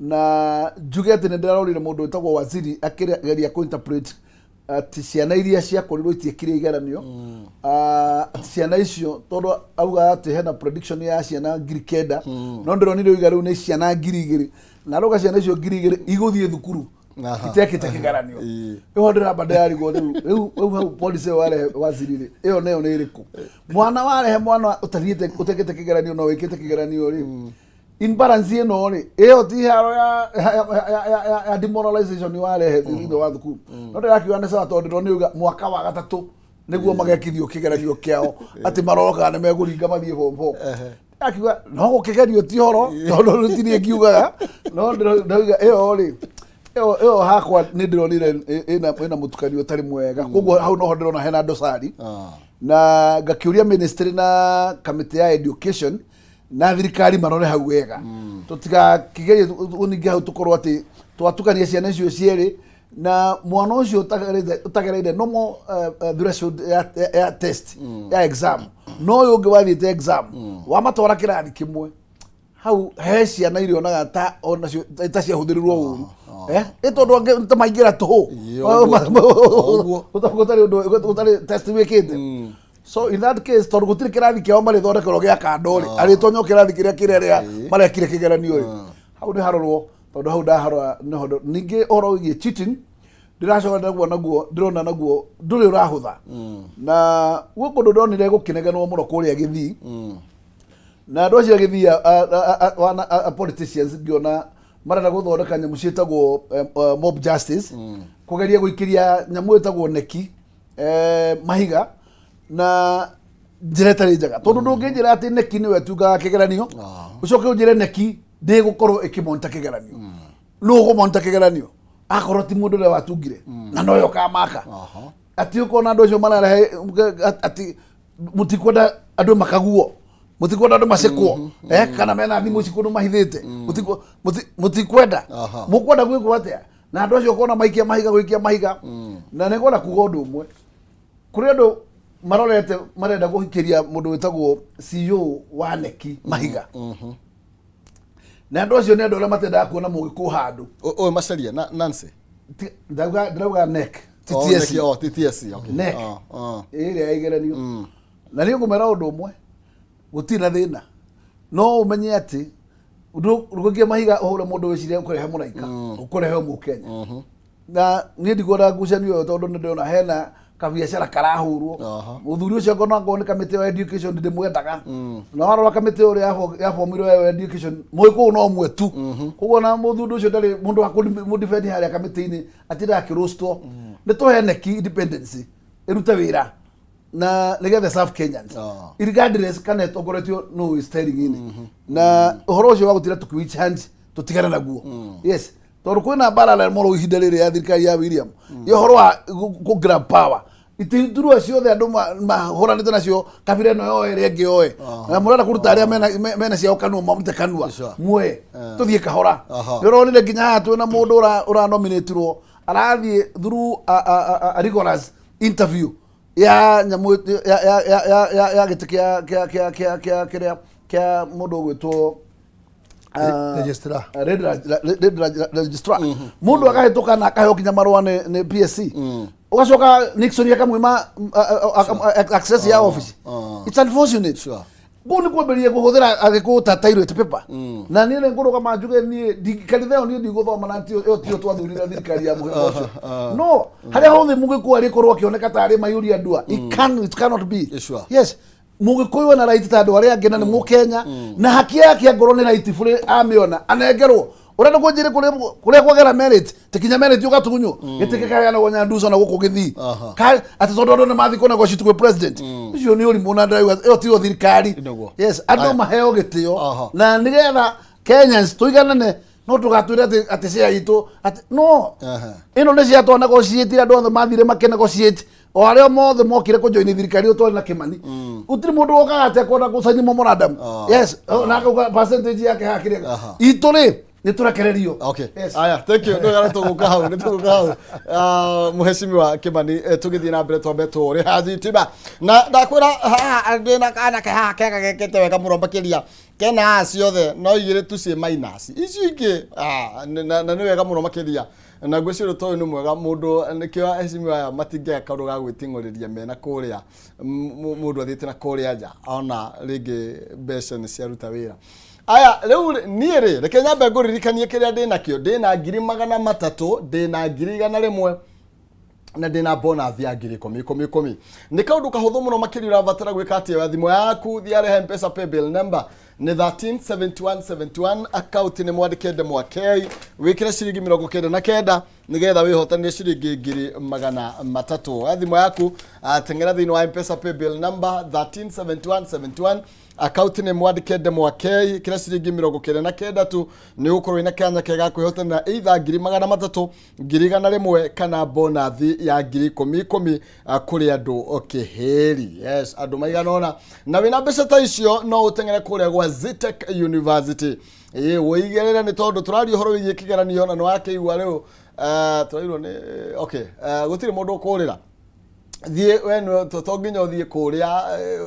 na njugi ati ndirarorire mundu wetagwo waziri akigeria ku interpret ati ciana iria ciakorirwo itiekire igeranio ati ciana icio tondu auga ati hena prediction ya ciana 9,000 no ndironire iga riu ni ciana 2,000 na roga ciana icio 2,000 iguthie thukuru itekite kigeranio iho ndiramba ndayarigwo riu hau policy wale wazirire iyo nayo ni iriku mwana warehe mwana utekite kigeranio no wikite kigeranio ri imbalance ino ri iyo ti haro ya demoralization wale thindo wa thukuru no ndirakiwa nĩ sawa tondu ndoniuga mwaka wa gatatu niguo magekithio kigeranio kiao ati maroka ne meguringa mathie bombo akiwa no gukigerio ti horo tondu rutini ngiugaga no ndauga iyo ri iyo hakwa ni ndironire ina mutukanio tari mwega koguo hau no ndirona hena dosari na ngakiuria ministry na committee ya education na thirikari marore hau wega tutiga kigerie uningi hau tukorwo ati twatukania ciana icio cieri na mwana ucio utagereire normal threshold ya test ya exam no yungi wathite exam wa matwara kirathi kimwe hau he ciana irio naga ta onacio ta ciahuthirirwo uru tondu ntamaingira tuhu utari test wikite so in that case tondu gutiri kirathi kiao marithondekerwo gia kandori aritonyo kirathi kiria kireria marekire kigeranio ri hau ni harorwo tondu hau ndaharwa nihondo ningi oro igi cheating ndiracoka ndirona naguo nduri urahutha na guku ndonire gukineganwo muno kuria Githii na andu acio Githii politicians ngiona marenda guthondeka nyamu cietagwo mob justice kugeria guikiria nyamu etagwo neki mahiga na njira tari njega tondu ndunginjira ati neki niwe tugaga kigeranio ucoke unjire neki ndi gukorwo ikimonta kigeranio no gumonta kigeranio akorwo ti mundu ria watungire na no yo kamaka ati ukona andu acio mararehe ati mutikwenda andu makaguo mutikwenda andu macekwo kana mena thimu cikundu mahithite mutikwenda mukwenda gwikwo atia na andu acio ukona maikia mahiga gwikia mahiga na nigona kuga undu umwe kuri andu marorete marenda guhikiria mundu wetagwo CEO wa neki mahiga na andu acio ni andu aria matenda kuona mugiku handu o macaria Nancy ndauga nek TTS okay nek iria igeranio na ni ngumera undu umwe gutina thina no umenye ati rugogia mahiga uhura mundu wiciria ukurehe muraika ukurehe mukenya na ni ndigora ngucanio tondu ndona hena kabiashara karahurwo muthuri ucio ngona ngone kamite wa education ndimwendaga na warora kamite uri ya formirwo ya education moiko no mwetu koguo na muthuri ucio ndari mundu wa kudefend haria kamite ini atira kirostwo ni tuhe neki independence iruta wira na nigethe serve Kenyans regardless kana togoretio no is telling in na uhoro ucio wa gutira tukiwi chance tutigana naguo yes tondu kwina barala moro ihinda riri ya thirikari ya William ihoro wa go grab power itindurua ciothe andu mahoranite nacio kabira no yo ere ngi oe na murara kuruta aria mena cia kanua mamute kanua mwe tuthie kahora nironire nginya twina mundu ura nominatirwo arathie through a rigorous interview ya nyamu ya gitikia kia mundu gwitwo registrar mundu akahituka na akaheo kinya marwa ni PSC ugacoka Nixon akamwima access ya office it's unfortunate Buni kwa beria kuhuthira agikuta toilet paper na nile ngoro kama njuge ni dikalithe oni ndiguthoma na tio twathurira thirikari ya muhimbo ucio no haria hothe mugiku ari korwo akioneka tari mayuri andua it cannot be yes mugikuyu na right ta andu aria angi na ni mukenya na haki yake ngoro ni right fure amiona anengerwo urenda kunjire kuria kwagera merit tikinya merit ugatunyu gitikika na wonya nduso na guku githi ka ati tondu ne mathi kona gwa citu president ucio ni uri muna ndai yo ti thirikari yes andu maheo gitio na nigetha Kenyans tuiganane no tugatwire ati cia itu ati no ino ne cia to negotiate andu othe mathire make negotiate o aria mothe mokire ku join thirikari utwari na Kimani utiri mundu wokaga ate kona kusaini memorandum yes na percentage yake hakire ituri niturakererio okay yes. Aya thank you no gara tuguka muheshimiwa Kimani tugithii na mbere twambe turi hathi tiba na ndakwira ndina kana ka kega gekete wega murombakiria kena ciothe no igire tucie minus icio ingi na ni wega muromakiria na gwiciro toyo ni mwega mundu nikio heshimiwa matinge kaundu ga gwitinguriria mena kuria mundu athite na kuria nja ona ringi mbeca ni ciaruta wira aya leo niere reke nyambe nguririkanie kiria ndina kio ndina 300 ndina 100 na ndina bonus ya 10,000 ni kaundu kahuthu muno makiri urabatara gwika atia thimu yaku thiare M-Pesa paybill number ni 137171 account ni mwandikende mwakei wikira ciringi 99 nigetha wihotanire ciringi 300 thimu yaku tengera thini wa M-Pesa paybill number 137171 account ni mwandikende mwakei kira ciringi 99 tu ni ukorwo ina kanya kega kwihotanira either 300 101 kana bonus ya 10,000 kuri andu okiheri yes andu maiganona na wina mbeca ta icio no utengere kuria gwa Zitec University woigerera ni tondu turari horo wigie kigeranio na no wake igwa leo turairwo ni okay gutiri mundu kurira thie weno totonginya uthie kuria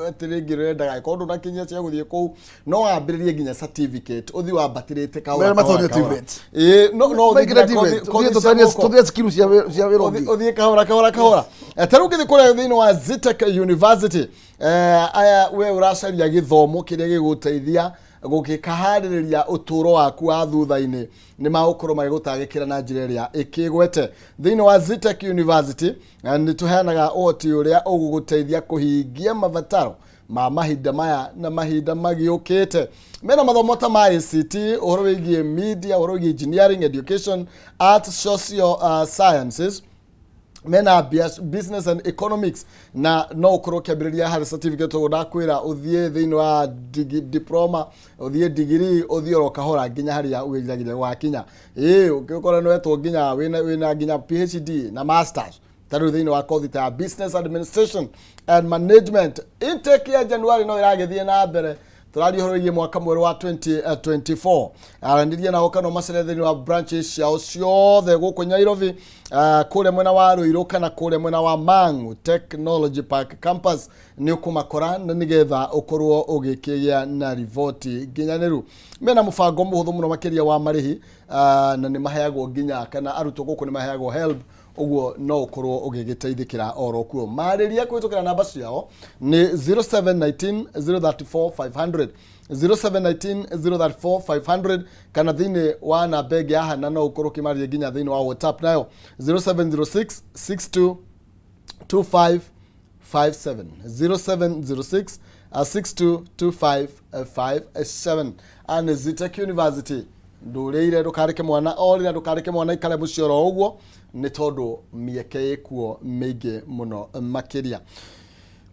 atiringire ndaga kondu na kinya cia guthie ku no ambiririe ginya certificate uthi wa batirite ka wa no uthie skill cia wero uthie kahora taru githi kuria thini wa Zitec University aya we uracaria githomo kiria giguteithia gukikahaririria uturo waku wa thutha-ini ni maukoro magigutagikira na njira iria ikigwete thini wa Zitec University ni tuheanaga oti uria uguguteithia kuhingia mabataro ma mahinda maya na mahinda magiukite mena mathomo ta ma ICT uhoro wigie media uhoro wigie engineering education arts social sciences mena business and economics na no ukoro kiambiriria hari certificate udakwira uthie thini wa diploma uthie degree uthie rokahora nginya hari ya ugiragire wa kinya ukikora no etwo nginya wina nginya PhD na masters taru thini wa course ta business administration and management intake ya January no iragithie na mbere turari horo ye mwaka mweru wa 2024 arandirie na okano macere thini wa branches cia ciothe guku Nairobi kule mwena wa Ruiru kana kule mwena wa Mangu Technology Park campus ni ukumakora na nigetha ukorwo ugikigia na rivoti ginyaneru mena mufango muhuthu muno makiria wa marihi na ni maheagwo ginya kana arutwo guku ni maheagwo help uguo no ukorwo ugigiteithikira oro kuo mariria kwitukira namba ciao ni 0719 034 500 0719 034 500 kana thini wa na beg ya hana no ukorwo kimaria ginya thini wa WhatsApp nayo 0706 62 25 57 0706 62 25 57 and Zitec University ndureire ndukarike mwana orira ndukarike mwana ikale mucioro uguo ni tondu mieke ikuo meige muno makiria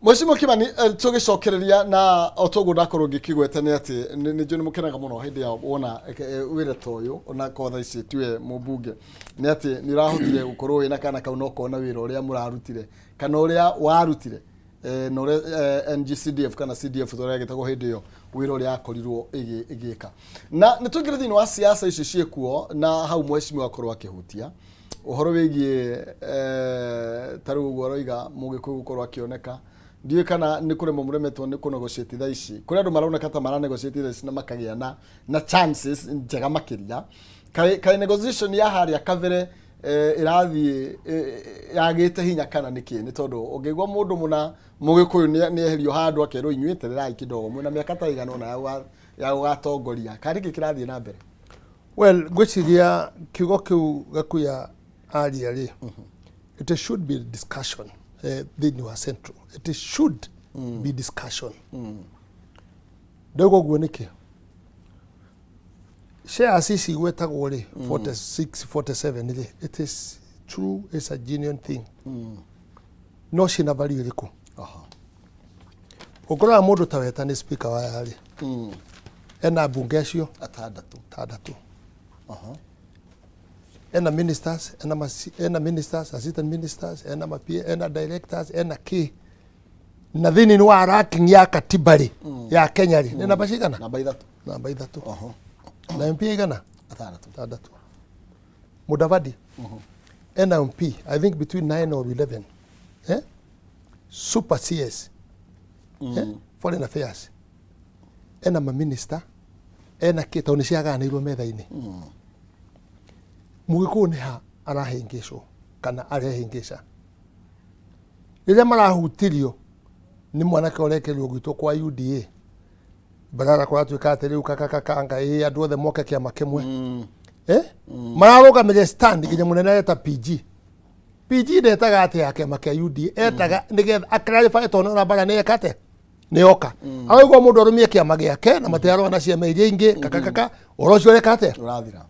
Mweshimo Kimani tugicokereria na otogo ndakorwo ngikigwete ni ati ni jo ni mukenaga muno hindi ya wona wira toyo ona ko tha ici tue mubunge ni ati ni rahotire gukorwo wina kana kau no kona wira uria murarutire kana uria warutire no NGCDF kana CDF toria gitagwo hindi yo wira uria akorirwo igika na ni tungire thini wa siasa ici ciekuo na hau mweshimo akorwo akihutia uhoro wigie taru goroiga mugikuyu gukorwo akioneka ndiye kana ni kure muremetwo ni kunegotiate tha ici kure andu maroneka ta maranegotiate tha ici na makagia na chances njega makiria kai negotiation ya haria kavere irathi yagite hinya kana niki ni tondu ungigwa mundu muna mugikuyu ni eherio handu akerwo inyuite rai kidogo mwina miaka ta igana ona ya ugatongoria kari kirathie na mbere well gwiciria kiugo kiu gakuya ali it should be discussion the new central it should be discussion dogo gwenike share sisi wetagwo ri 46 47 ri it is true, it's a genuine thing no shina value iriku ukora mundu taweta ni speaker wa yari ena bunge acio atandatu ena ministers ena ministers assistant ministers ena mapia ena directors ena ki na thini ni wa ranking ya katibari ya Kenya ri nina bashigana namba ithatu na MP igana atandatu Mudavadi ena MP I think between 9 or 11 super CS foreign affairs ena ma minister ena ki toni ciaganirwo metha-ini mugikuyu ni ha arahingicwo kana arehingica riria marahutirio ni mwanake urekerio gwitwo kwa UDA barara kwa tuika atiriu kakanga andu othe moke kiama kimwe mararugamire stand nginya munene eta PG ndetaga ati yake make UDA etaga nigetha aclarify tono na bara ne kate ni oka aigwa mundu arumie kiama giake na matiaro na ciama iria ingi kakaka orocio rekate urathira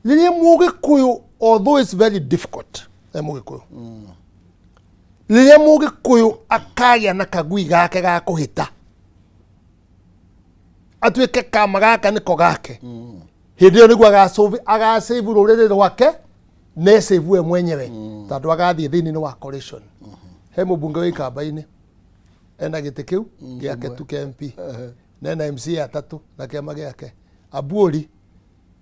liria mugikuyu although it's very difficult mugikuyu liria mugikuyu akagia na kagui gake ga kuhita atuike kama gaka niko gake hindi niguo agasave ruriri rwake ne save mwenyewe tondu agathie thini ni wa coalition he mubunge wi kamba-ini ena giti kiu giake tu ke MP na MC atatu na kiama giake Abuori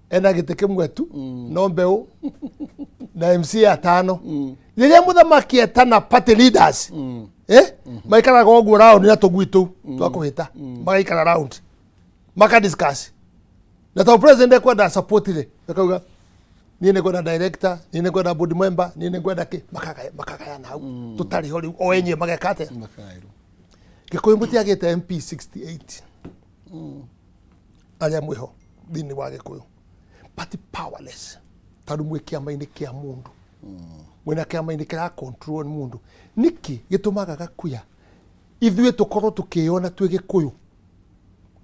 ena giti kimwe tu no mbeu na MC atano riria muthamaki etana party leaders maikara goguo round na tugwitu twakuhita magaikara round maka discuss na ta president ekwenda support ile akauga ni ne kwenda director ni ne kwenda board member ni ne kwenda ki makagaya na hau tutari hori o enye magekate makairu Gikuyu mutiagite MP 68 aria mwiho thini wa Gikuyu but powerless tondu mwi kiama-ini kia mundu mwina kiama-ini kira control mundu niki gitumaga gakuya ithuĩ tukorwo tukiona twi Gikuyu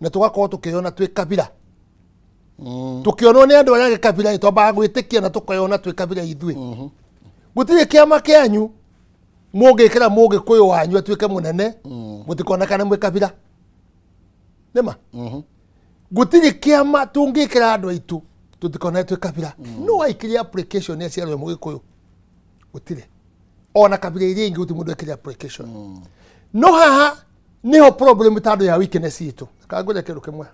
na tugakorwo tukiona twi kabila tukionwo ni andu aria kabila itwambaga gwitikia na tukayona twi kabila ithuĩ gutire kiama kianyu mugikira Mugikuyu wanyu atuike munene mutikona kana mwi kabila nema gutire kiama tungikira andu aitu tutikona twi kabila no aikiria application ya ciarwe Mugikuyu gutire ona kabila iria ingi guti mundu akiria application no haha niho problem tando ya weakness itu kagure kiru kimwe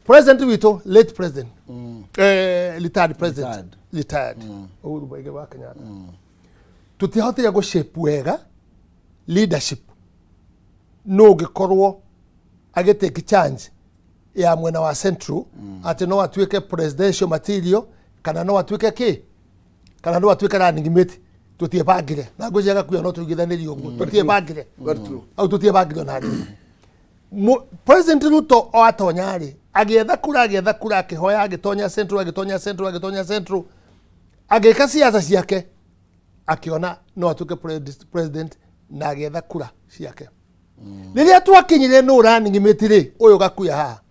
president wito late president retired Uhuru Muigai wa Kenyatta tutihotire go shape wega leadership no gikorwo agetake chance ya mwena wa central ati no atuike presidential material kana no atuike ki kana no atuike running mate tutie bagire na ngojaga kuya no tugithanirio ngo tutie bagire au tutie bagire na president Ruto o atonyari agietha kura akihoya agitonya central ageka siasa ciake akiona no atuke president na agietha kura ciake riria twakinyire no running mate ri uyu gakuya ha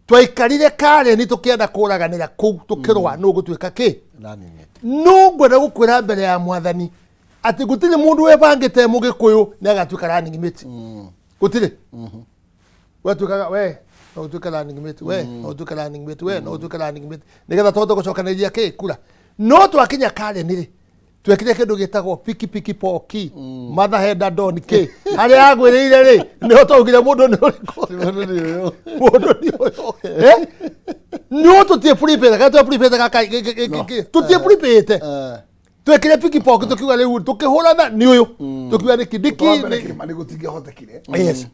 twaikarire kare ni tukienda kuraganira ku tukirwa no gutuika ki no ngwenda gukwira mbere ya mwathani ati gutire mundu webangite mugikuyu ni agatuika running mate gutire watuikaga we no tuika running mate we no tuika running mate we no tuika running mate nigetha toto gucokanĩria kura no twakinya kare nire twekire kindu gitagwo piki poki mother head don k hari agwiriire ri ni hotougire mundu ni uriku mundu ni uyo no tutie prepare ka prepare ka tutie prepare twekire piki poki tukiuga riu tukihurana ni uyu tukiuga ni kidiki ni gutinge hotekire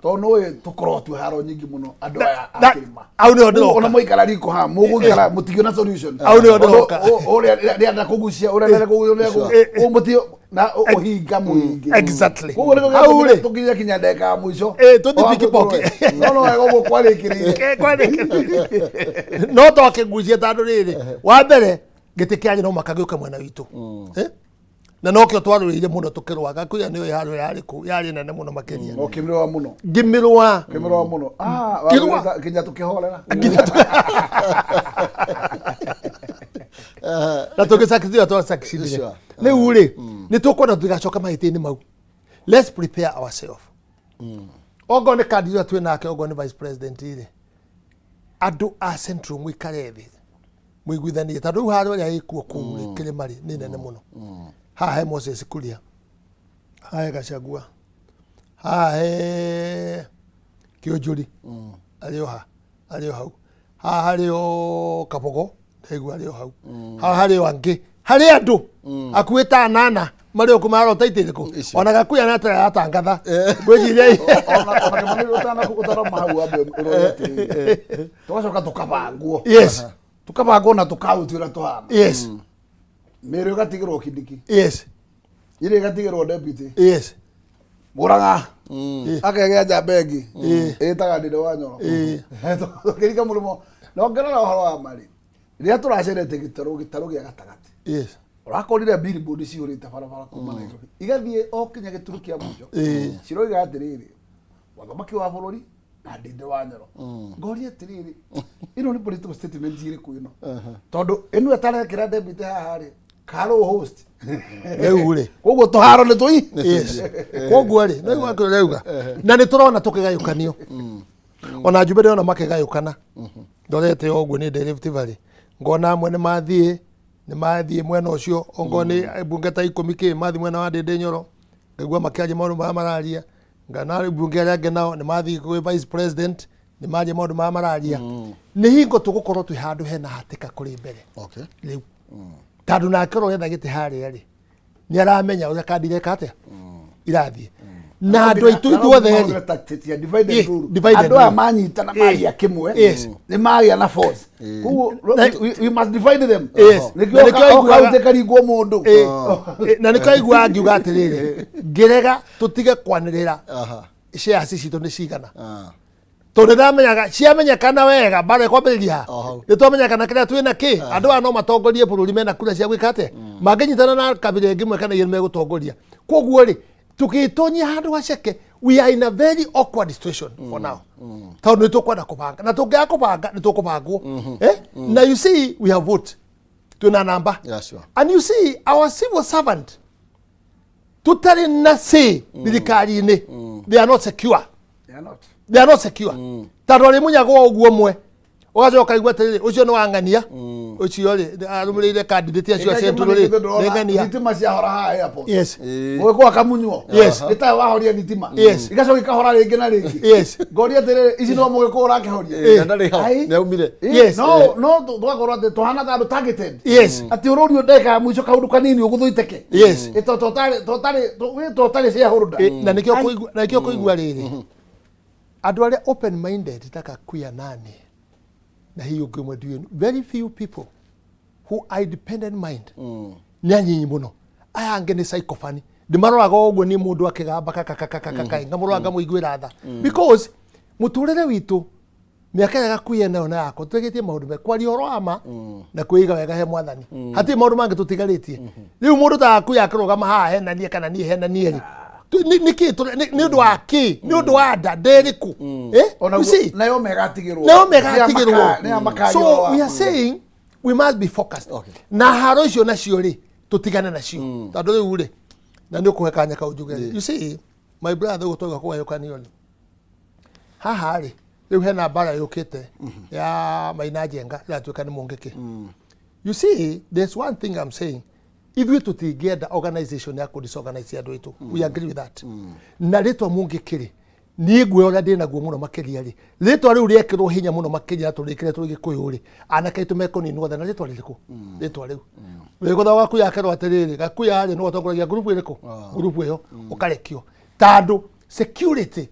to no tukoro tu haro nyingi muno andu aya akirima au ni ondoka ona moikara riko ha mugukara mutigio na solution au ni ondoka uri anda kugucia uri anda kugucia mutio na ohinga muingi exactly au ri tukinya kinya ndeka mwisho tuthi piki poki no ego kwarikirire no toke gucia tandu riri wa mbere gite kianyi no makagiuka mwena witu na no kyo twarurire muno tukirwaga kuya niyo yari nene muno makeria okimirwa muno gimirwa muno kinya tukihorera na tukisakithia twasakithia ni uri ni tukona tugacoka mahitini mau. Let's prepare ourselves. Ogo ne candidate twe nake ogo ne vice president ire adu a central mwikare thi mwiguithanie tondu haro ya ikuo kure kirimari ni nene muno ha he Moses Kuria ha he Gachagua ha he Kionjuri alio hau ha hario Kabogo ndegwa alio hau ha hario angi hari andu akuita nana mario kumaro taitiriku ona gakuya na tara atangatha gwicirie ona kemani utana kutara mahu abe uroti twacoka tukabanguo yes tukabanguo na tukautira tuhana yes mero gatigirwo kidiki yes ire gatigirwo deputy yes Muranga akegea jabegi etaga ndinde wa nyoro kirika murumo no ngerera horo wa mari ria turacerete gitaro gia gatagati yes urakorire billboard ciurite barabara kuma Nairobi igathie okinya gituru kia mujo ciroiga atiriri wathomaki wa bururi na ndinde wa nyoro ngoria atiriri ino ni political statement iri kuino tondu enu atarekira debit hahari karo host eure koguo tuharo ni tui yes koguo ri no igwa reuga na ni turona tukigayukanio ona njubere ona makigayukana ndorete oguo ni Rift Valley ngona amwe ni mathie mwena ucio ongo ni bunge ta 10 ki mathi mwena wa Ndinde Nyoro ngagua makiaje maundu ma mararia ngana bunge rage nao ni mathi kwa vice president ni maje maundu ma mararia ni hingo tugukorwo twi handu hena hatika kuri mbere okay riu tandu na kero yetha giti haria ri ni aramenya uria kandireka atia irathie na andu aitu ithuothe ri andu a manyitana maria kimwe ni maria na force kuguo we must divide them nikio kaute karingwo mundu na nikio igwa angiuga atiriri ngirega tutige kwanirira shares citu ni cigana tondu ndamenyaga ciamenyekana wega bare kwambiriria ni twamenyekana kira twina ki andu ano matongorie bururi mena kura cia gwikate manginyitana na kabire ngimwe kana yene megutongoria koguo ri tukitonyia handu gaceke we are in a very awkward situation for now tondu ni tukwenda kubanga na tungia kubanga ni tukubangwo na you see we have vote tuna number and you see our civil servant tutari na say thirikari-ini they are not secure they are not secure tondu ri munyago oguo mwe ugacoka igwa tiriri ucio ni wangania ucio ri arumurire candidate acio central ri ngania thitima cia hora ha airport yes gwikwa kamunywo nita wahoria thitima igacoka ikahora ringi na ringi yes ngoria tiriri ici no mugiko urakihoria ndari ha ni aumire yes no twakorwo ati tuhana tandu targeted yes ati ururio ndeka mwico kaundu kanini uguthuiteke yes totari cia hurunda na nikio kuigua riri andu aria open minded taka kuya nani na hiyo ngimwe ndiyo very few people who are independent mind nyanyinyi muno aya ngene psychophany ndimaroraga oguo ni mundu akigamba kaka ngamuranga muigwira tha because muturire witu miaka ya kuya nayo na yako twegetie maundu me kwaria orama na kuiga wega he mwathani hati maundu mangi tutigaritie riu mundu ta kuya akirugama ha hena nie kana nie hena nie ri ni undu wa ki ni undu wa nda nderiku nayo megatigirwo so we are saying we must be focused na haro icio nacio ri tutigane nacio tondu riu ri na ndio kuhekanya ka ujuge. You see, my brother utoka kwa yokanioni haha ri riu hena bara yukite ya Mainajenga iratuika ni Mungiki. You see, there's one thing I'm saying, ithuĩ tũtingĩenda organization ya kũdisorganize andũ aitũ. We agree with that. Na rĩtwa Mungiki niĩ nguo ũrĩa ndĩ naguo mũno makĩria rĩ, rĩtwa rĩu rĩekĩrwo hinya mũno makĩria tũrĩkĩre tũrĩ Gĩkũyũ rĩ, anake aitũ mekũninwo othe na rĩtwa rĩrĩkũ? Rĩtwa rĩu rĩgũtha Gakuya akerwo atĩrĩrĩ, Gakuya rĩ nĩwe ũtongoragia grupu ĩrĩkũ? Grupu ĩyo ũkarekio tondũ security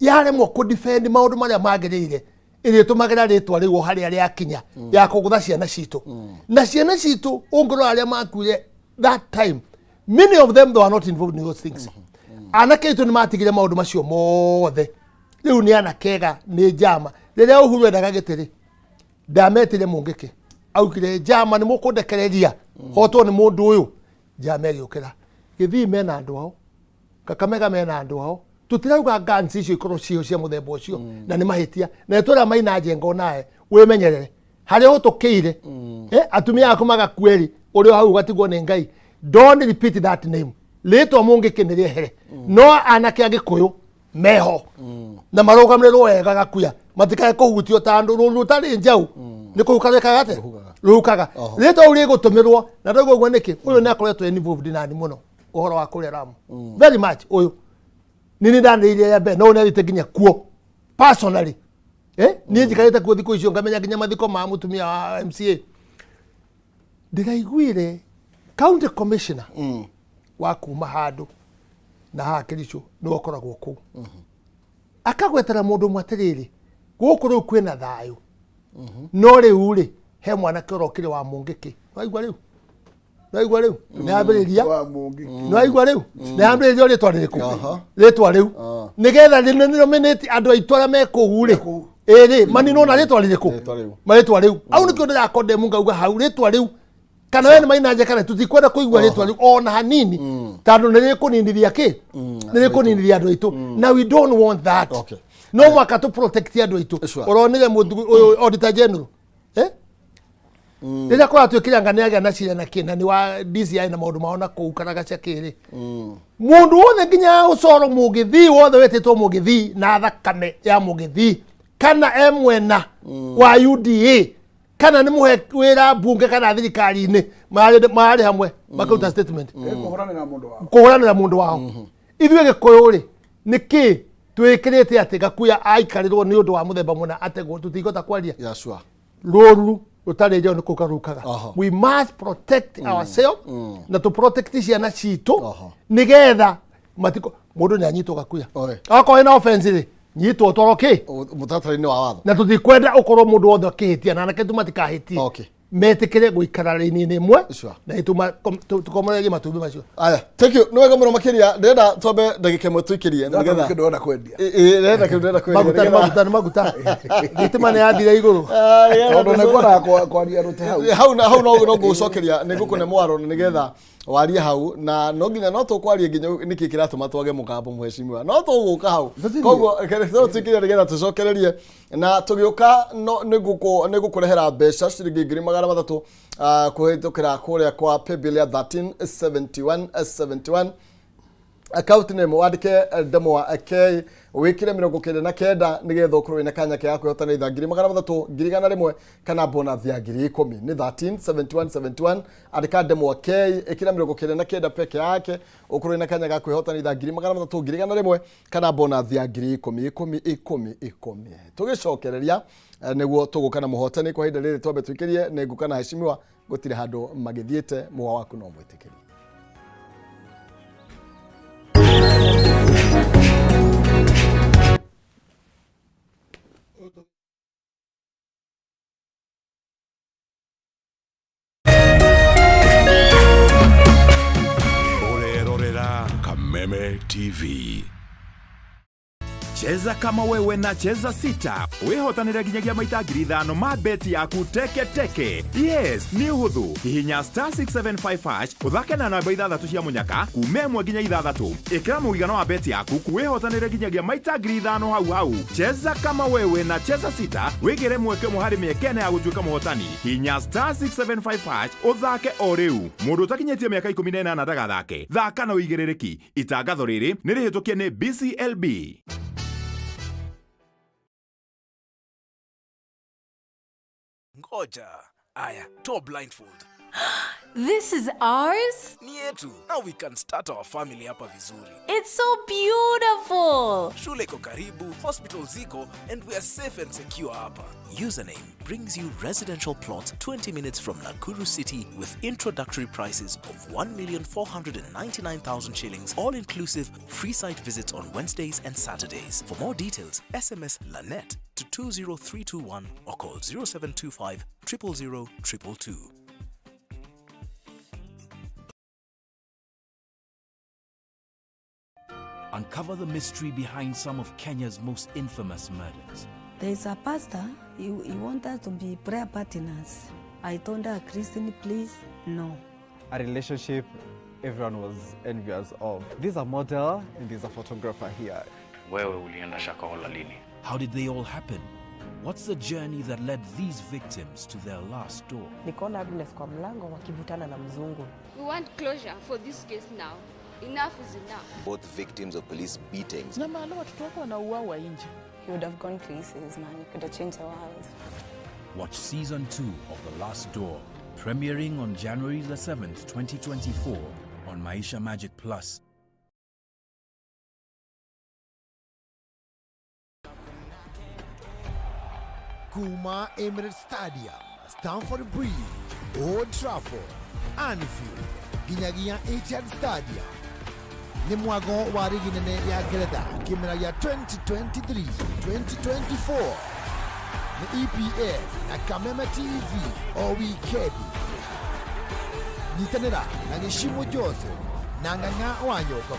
yaremwo kũdefend maũndũ marĩa magĩrĩire ĩrĩa tũmagĩra rĩtwa rĩu harĩa rĩakinya ya kũgũtha ciana citũ. Na ciana citũ ũngĩrora arĩa makuire that time, many of them they were not involved in those things. Anake aitũ nĩ matigire maũndũ macio mothe. Rĩu nĩ anakega nĩ njama. Rĩrĩa Uhuru endaga gĩtĩrĩ ndametire Mungiki aukire njama nĩ mũkũndekereria hotwo nĩ mũndũ ũyũ. Njama ĩgĩũkĩra Gĩthii mena andũ ao, Kakamega mena andũ ao. Tutirauga guns icio ikorwo cio cia muthemba ucio na nĩ mahĩtia na itũra Mainajenga nae wĩmenyerere harĩa ũtũkĩire atumia aku magakueri ũrĩa hau gatigwo nĩ Ngai. Don't repeat that name. Rĩtwa Mungiki nĩ rĩehere no anake a Gĩkũyũ meho na marũgamĩrĩrwo wega Gakuya matikae kũhutio ta andũ rũrũ tarĩ njau nĩ kũhukarĩkaga atĩ rũhukaga rĩtwa rĩu rĩgũtũmĩrwo na ndauga ũguo nĩkĩ ũyũ nĩ akoretwo involved nani mũno ũhoro wa kũrĩa Lamu very much ũyũ nini ndanĩire ya mbere no nĩarĩte nginya kuo personally niĩ njikarĩte kuo thikũ icio ngamenya nginya mathiko ma mũtumia wa MCA. Ndĩraiguire county commissioner wa kuma handũ na haha Kericho nĩ wakoragwo kũu akagwetera mũndũ ũmwe atĩrĩrĩ gũkũ rĩu kwĩna thayũ no rĩu rĩ he mwanake ũrokire wa Mungiki. Waigua rĩu nĩ ambĩrĩria no aigua rĩu nĩ ambĩrĩria rĩtwa rĩrĩkũ rĩtwa rĩu nĩgetha rĩnominate andũ aitũ arĩa mekũu rĩ ĩrĩ maninwo na rĩtwa rĩrĩkũ rĩtwa rĩu au nĩkĩo ndĩrakondemu ngauga hau rĩtwa rĩu kana we nĩ Mainajenga kana tutikwenda kũigua rĩtwa rĩu ona hanini tondũ nĩ rĩkũninithia kĩ nĩ rĩkũninithia andũ aitũ na we don't want that. No mwaka tũ protect andũ aitũ ũronire mũndũ auditor general rĩrĩa kũratuĩkĩra ngane agĩa na cira na kĩna nĩ wa DCI na maũndũ mao na kũu kana gacakĩrĩ mũndũ wothe nginya ũcoro Mũgĩthii wothe wetĩtwo Mũgĩthii na thakame ya Mũgĩthii kana mwena wa UDA kana nĩ mũhe wĩra mbunge kana thirikari-inĩ marĩ hamwe makaruta statement kũhũranĩra mũndũ wao. Ithuĩ Gĩkũyũ rĩ nĩkĩ twĩkĩrĩte atĩ Gakuya aikarĩrwo nĩ ũndũ wa mũthemba mũna ategwo tũtingĩhota kwaria rũrũ rũtarĩ njao nĩ kũkarukaga. We must protect ourselves na to protect ciana citũ nĩgetha matiko mũndũ nĩ anyitwo Gakuya akorwo na offense rĩ nyitwo toro kĩ mũtaratara-inĩ wa watho na tũtikwenda ũkorwo mũndũ wothe akĩhĩtia na anake tu matikahĩtie metĩkĩre gũikara raini-inĩ ĩmwe na tũkomererie matumbĩ macio. Aya, thank you. Nĩ wega mũno makĩria ndĩrenda twambe ndagĩka ĩmwe tũikĩrie nĩgetha kĩndũ ndĩrenda kwendia ndĩrenda kĩndũ ndĩrenda kwendia nĩ maguta thitima nĩ yathire igũrũ tondũ nĩ ngwendaga kwaria rũte hau no ngũcokeria nĩ ngũkũne mwaro nĩgetha warie hau na no nginya no tũkwarie nginya nĩkĩ kĩratũma twage mũgambo mheshimiwa no tũgũka hau koguo tũtikire nĩgetha tũcokererie na tũgĩũka nĩ ngũkũrehera mbeca ciringi 300 kũhĩtũkĩra kũrĩa kwa paybill ya 137171 account name wandike ndemwa K wikire 99 nigetha ukorwo ina kanya kya kwihotana itha 300 kana bonus ya 10,000 ni 137171 andika ndemwa K ikira 99 peke yake ukorwo ina kanya ga kwihotana itha 300 kana bonus ya 10,000 tugicokereria niguo tugukana muhotani kwa hinda riri twambe twikirie ne ngukana heshimiwa gutire handu magithiete muwa waku no mwitikirie. Kameme TV. Cheza kama wewe na cheza sita. Wehotanire ginyagia maita 5,000 ma beti yaku teke teke. Yes, ni uhuthu. Hihinya *675# uthake na namba 6 cia munyaka kume 1 ginya 6. Ikira muigano wa beti yaku kuwehotanire ginyagia maita 5,000 hau hau. Cheza kama wewe na cheza sita. Wigire mweke muhari miekene ya gutuika muhotani. Hihinya *675# uthake o riu. Mundu utakinyetie miaka 18 ndagathake. Thaka na uigirereki. Itangatho riri ni rihitukie ni BCLB. Ngoja. Aya, toa blindfold. This is ours? Ni yetu. Now we can start our family hapa vizuri. It's so beautiful. Shule iko karibu, hospital ziko, and we are safe and secure hapa. Username brings you residential plot 20 minutes from Nakuru City with introductory prices of 1,499,000 shillings, all inclusive, free site visits on Wednesdays and Saturdays. For more details, SMS Lanet to 20321 or call 0725 000 222. Uncover the mystery behind some of Kenya's most infamous murders. There's a pastor, he want us to be prayer partners. I told her, Christian, please, no. A relationship everyone was envious of. This is a model and there's a photographer here. Wewe ulienda Shakahola lini? How did they all happen? What's the journey that led these victims to their last door? Nikaona Agnes kwa mlango wakivutana na mzungu. We want closure for this case now. Enough is enough. Both victims of police beatings. Na maana watoto wako wanauawa nje. You would have gone places, man. You could have changed the world. Watch season 2 of The Last Door, premiering on January the 7th, 2024 on Maisha Magic Plus. Kuma Emirates Stadium, Stamford Bridge, Old Trafford, Anfield, Ginyagia Etihad Stadium. Ni mwago wa ligi nene ya Ngeretha kimera ya 2023-2024 ni EPL na Kameme TV o wikendi. Nyitanira na Gishimo Jose na Ng'ang'a Wanyoko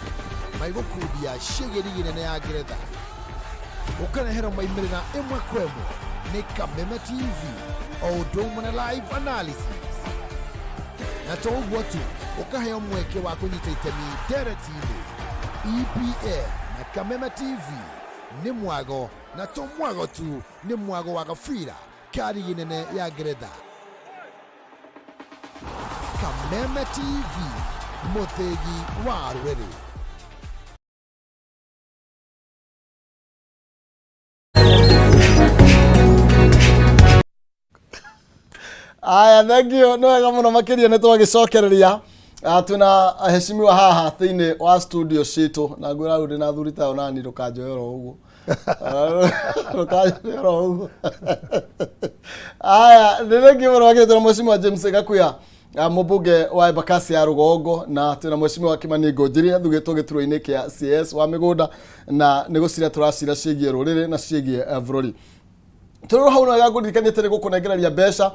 maigukudi ya shege ligi nene ya Ngeretha. Ukanahera maimirira imwe kwemwe ni Kameme TV o domona live analysis. Na tougwa tu ukaheo mweke wa kunyita itemi deretiini. EPL na Kameme TV ni mwago na to mwago tu ni mwago wa gafira kari ginene ya Ngeretha. Kameme TV mutegi wa Ruriri. Aya, thank you. No wega muno makiria ni twagicokereria. Tuna heshimiwa haha thiini wa studio citu na ngwira uri na thurita onani rukanjoyero uguo. Rukanjoyero uguo. Aya, thank you muno makiria mheshimiwa James Gakuya, mubunge wa Embakasi ya Rugongo, na tuna mheshimiwa Kimani Ngonjiri thugitwo gituro-ini kia CS wa migunda, na nigucira turacira cigie ruriri na cigie bururi. Turu hau na gagurikania tere gukunegereria mbeca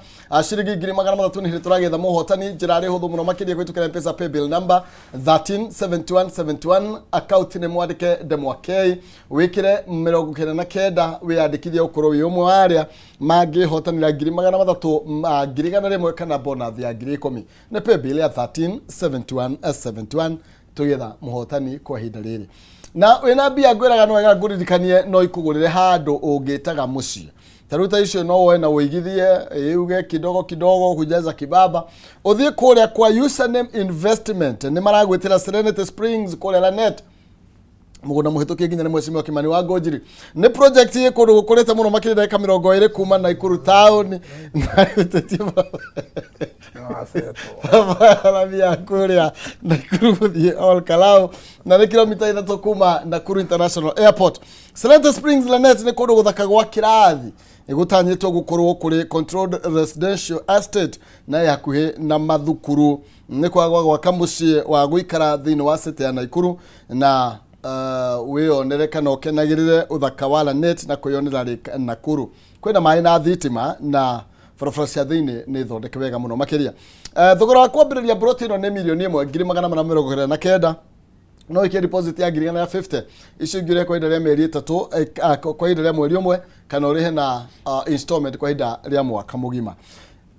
ciringi 3,300 ni turagetha muhotani njira ri huthu muno makiria gwitukira M-Pesa paybill number 137171 account ni mwandike Demwakei wikire 99 wiyandikithie ukorwo wi umwe wa aria mangihotanira 3,300 1,100 kana bonus ya 10,000 ni paybill ya 137171 tugetha muhotani kwa hinda riri. Na wina bia ngwiraga no wega nguririkanie no ikugurire handu ungitaga mucie. Taruta icio no woe na uigithie yuge kidogo kidogo kujaza kibaba. Uthie kuria kwa Username Investment ni maragwitira Serenity Springs kuria Lanet. Mugunda muhitukie ginya ni mheshimiwa Kimani wa Ngonjiri. Ni project ye kundu gukurete muno makiri dakika 20 kuma na Ikuru town na utetima. Baba bia kuria na Ikuru guthie all Kalau na ni kilomita 3 kuma Nakuru International Airport. Serenity Springs Lanet ni kundu guthaka gwa kirathi. Igutanyitwo gukorwo kuri controlled residential estate na yakuhe na mathukuru ni kwagwa gwa kamucie wa guikara thini wa city ya Nakuru na wionere kana ukenagirire uthaka wa Lanet na kuyonera Nakuru kwina mai na thitima na barabara cia thini ni thondeke wega muno makiria. Thogora wa kwambiriria broti no ni milioni 1,429 no ikia deposit ya 50 icio ngire kwa ihinda rĩa mĩeri 3 kwa ihinda rĩa mweri ũmwe kana ũrĩhe na installment kwa ihinda rĩa mwaka mũgima.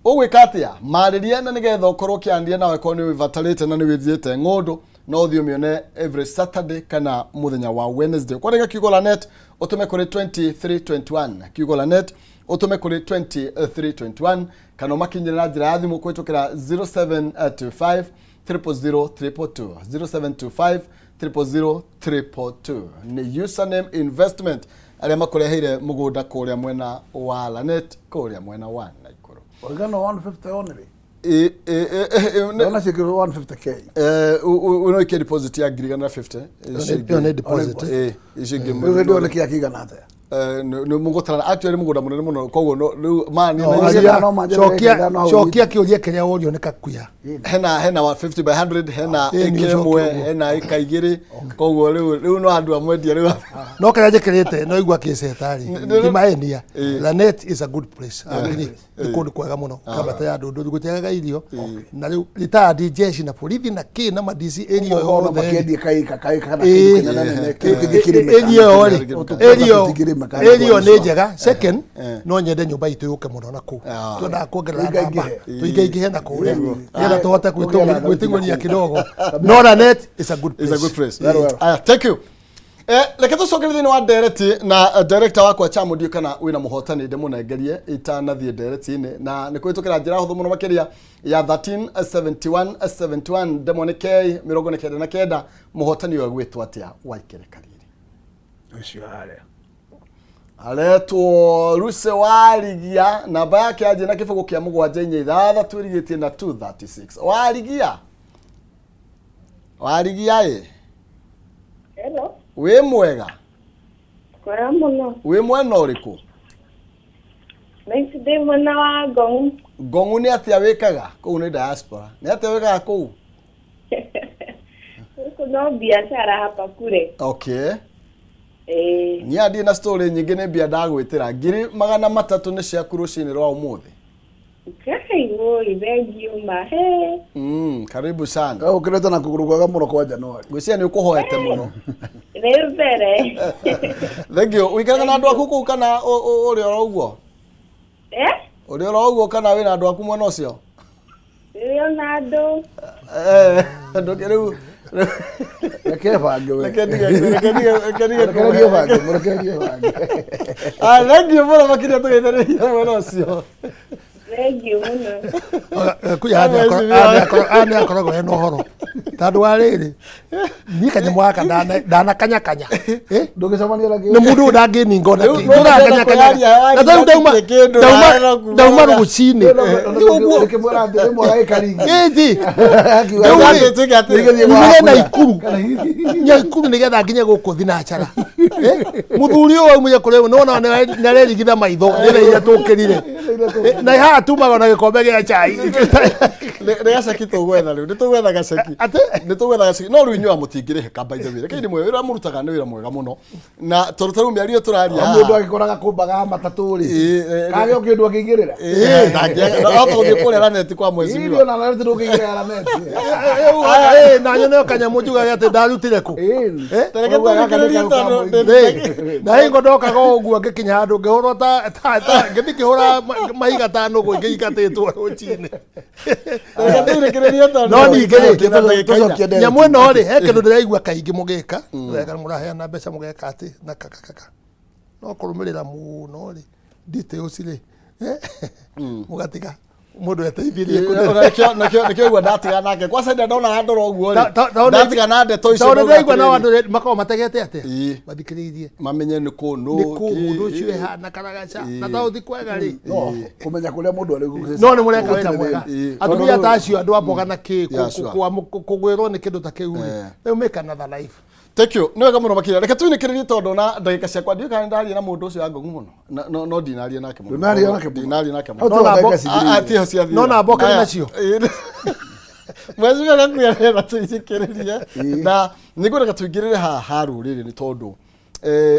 Ũgwĩka atĩa marĩria na nĩgetha ũkorwo kĩandia nawe ko nĩ ũvatarĩte na nĩ wĩthiĩte ng'ũndũ no ũthiĩ ũmĩone every Saturday kana mũthenya wa Wednesday. Kwandĩka kiugo la net ũtũme kũrĩ 2321 kiugo la net ũtũme kũrĩ 2321 kana ũmakinyĩre na njĩra ya thimũ kũhĩtũkĩra 0725 000 0725 000 ni username investment arĩa makũreheire mũgũnda kũrĩa mwena wa Lanet kũrĩa mwena wa Naikuru. Organo 150 only. Ona shikiro 150k. Uno ikia deposit ya 50. Ni deposit. Ishige mwe. Ndio ile kia kiga nate. No mugotara actually mugoda munene muno koguo no mani shokia kiuria kiria worio ne kakuya hena wa 50 by 100 hena ekemwe hena ikaigiri koguo riu no andu amwendia riu no kaya kirite no igwa kisetari kimaenia Lanet is a good place ni kundu kwega muno kama ta ya ndundu gutega irio na riu retired jeshi na police na ki na madisi area yo makendi kai kana Erio nĩ njega. Second, no nyende nyũmba itũ yũke mũno na kũu. Twendaga kuongerera namba. Tũingĩhe na kũu. Nĩgetha tũhote gwĩtĩng'ũria kidogo. No Lanet is a good place. It's a good place. Thank you. Reke tũcoke thĩinĩ wa ndereti na director wakwa Chamudio kana wĩna mũhotani ndĩmũnengerie itanathiĩ ndereti-inĩ na nĩ kũhĩtũkĩra njĩra hũthũ mũno makĩria ya 1371 ndemwa nĩ K 99 mũhotani ũyũ gwĩtwo atĩa Waikere Kariri. Ũcio harĩa. Aletwo Ruse warigia namba yake aje na kifungo kia mũgwanja inya ithatha twĩrigĩtie na 236 warigia Hello. We mwega. Kwega muno. We mwena ũrĩkũ? Nĩ mwena wa Ngong'u. Ngong'u nĩ atĩa wĩkaga? Kũu nĩ diaspora. Nĩ atĩa wĩkaga kũu? Kuna biashara hapa kule. Okay. Nyadi na story nyingĩ nĩ mbia ndagwĩtĩra 300 nĩ ciaku rũcinĩ rwa ũmũthĩ. Kai thank you mahe. Karibu sana. Ukireta na kugurugaga muno kwa Januari. Gwĩcia nĩ ũkũhoete mũno. Nĩ mbere. Thank you. Wĩkaraga na andũ aku kũu kana ũrĩ oro ũguo? Ũrĩ oro ũguo kana wĩna andũ aku mwena ũcio? Nĩ na andũ. Ndũkĩrĩu Reke bange we. Reke bange. Thank you for makinya tũgeithĩrĩria mwena ũcio. Thank you muno. Kuya ane akoragwo ena ũhoro. Tandũ wa rĩrĩ niĩ kanyamũ gaka ndanakanya. Ndũgĩcemania na nĩ mũndũ ndangĩninga na kĩ. Na rĩu ndauma rũcinĩ. Ndĩkĩmwĩra atĩ rĩmwe agĩkaringi. Ĩndĩ. Naikuru nĩgetha nginya gũkũ thinacara. Mũthuri ũyũ aumire kũrĩa nona nĩarerigitha maitho rĩrĩa tũkĩrire. Na haha tumaga na gĩkombe gĩa chai. Nĩ gacaki tũgwetha rĩu. Nĩ tũgwetha gacaki. Nĩ tũgwetha gacaki. No rĩu inyuĩ mũtingĩrĩhe kamba ithe wĩra. Kaini mwega wĩra mũrutaga nĩ wĩra mwega mũno. Na tũrutaru mĩario tũraria haha. Mũndũ agĩkoraga kũmbaga matatũ rĩ. Kage ũkĩndũ akĩingĩrĩra. Ndangĩaga gũthiĩ kũrĩa Lanet kwa mwezi mĩwa. Ndio na Lanet ndũkĩingĩrĩra Lanet. Na nyone kanyamũ njugaga atĩ ndarutire kũ. Tareke tũgĩkĩrĩrie tondũ na hingo ndokaga ũguo ngĩkinya handũ ngĩhũrwo ta ngĩthi kĩhũra mahiga ta nũgũ ngĩikatĩtwo rũcinĩ. No ningĩ nyamũ ĩno rĩ he kĩndũ ndĩraigua kaingĩ mũgĩka mũraheana mbeca mũgeka atĩ na kaka no kũrũmĩrĩra mũno rĩ details rĩ mũgatiga mũndũ eteithirie nakĩo ũguo ndatiga nake kwa saida ndona ndora ũguo rĩ ndatiga na ndeto icio tondũ ndaigua na andũ makorwo mategete atĩa mathikĩrĩirie mamenye nĩ kũ mũndũ ũcio ehana karagaca na taũthi kwega rĩ kũmenya kũrĩa mũndũ arĩ no nĩ mũreka wĩra mwega atumia ta acio andũ amboga na kĩ kũgwĩrwo nĩ kĩndũ ta kĩu rĩ rĩu make another life. Thank you. Nĩ wega mũno makĩria. Reke twĩnĩkĩrĩrie tondũ na ndagĩka ciakwa ndiũ kana ndaria na mũndũ ũcio wa Ngong'u mũno. No ndinaria nake mũno. Ndinaria nake mũno. No na mboka nacio. Mwezi wega kuyarera twĩkĩrĩrie. Na nĩngwenda tũingĩrĩre haha rũrĩrĩ nĩ tondũ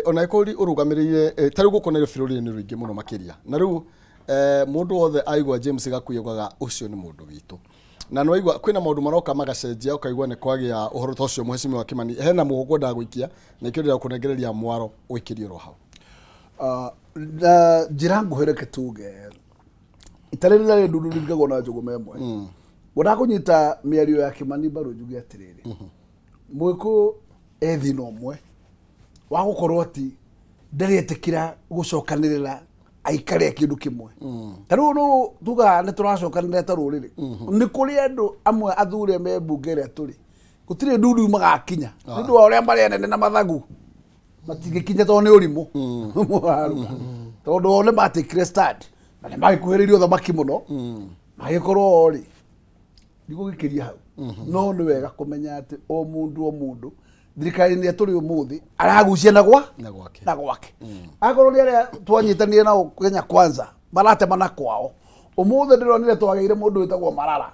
ona ikũri ũrũgamĩrĩire tarĩ gũkũ Nairobi rũrĩrĩ nĩ rũingĩ mũno makĩria. Na rĩu mũndũ wothe aigua James Gakuyu augaga ũcio nĩ mũndũ witũ. na no igwa kwina maundu maroka magacenjia ukaigwa ni kwagia uhoro tocio muheshimiwa Kimani hena muhugo ndagwikia na ikio kunengereria mwaro uikirio ro hau njira nguhereke tuge itarĩrĩra rĩ ndundu ngagwo na njugu memwe ndakunyita mĩario ya Kimani mbaru njuge atirĩrĩ mwĩkũ ethina ũmwe wa gũkorwo ati ndarĩtĩkĩra gũcokanĩrĩra aikare kindu kimwe taru no tuga ne turacokanĩrĩra ta rũrĩrĩ nĩ kũrĩ andũ amwe athure me mbunge ĩrĩa tũrĩ gũtirĩ ndundu magakinya nĩndũ wa ũrĩa marĩ anene na mathagu matingĩkinya tondũ nĩ ũrimũ tondũ ole matikire start na nĩ magĩkuhĩrĩirie ũthamaki mũno magĩkorwo rĩ ndigũgĩkĩria hau no nĩ wega kũmenya atĩ o mũndũ thirikari-inĩ tũrĩ ũmũthĩ aragucia na gwake akorwo nĩ arĩa twanyitanire nao Kenya Kwanza baratemana kwao ũmũthĩ ndĩronire twagĩire mũndũ wĩtagwo Marara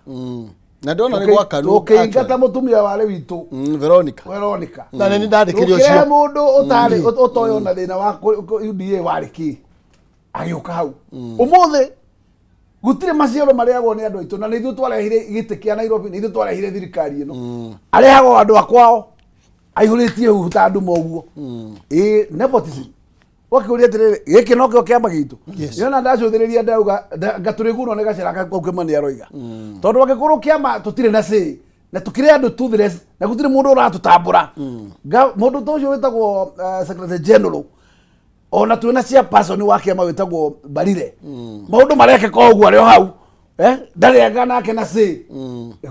na ndona nĩ gwakanu ũkĩingata mũtumia warĩ witũ Veronica na nĩ ndandĩkĩrio cio ũkĩhe mũndũ ũtarĩ ũtoyo na thĩna wa UDA warĩ kĩ agĩũka hau ũmũthĩ gutire maciaro mariagwo ni andu aitu na nithu twarehire gite kia Nairobi nithu twarehire thirikari ino arehagwo andu akwao aihuritie huta andu moguo nepotism wakiuria tirire giki no kio kiama gitu yona ndacuthiriria ndauga ngaturiguno ni gacira kwa Kimani aroiga tondu wakikuru kiama tutire na sei na tukire andu toothless na gutire mundu uratutambura mundu tocio witagwo secretary general ona twina cia person wa kiama witagwo Barire maundu mareke koguo ari hau ndarenga nake na sei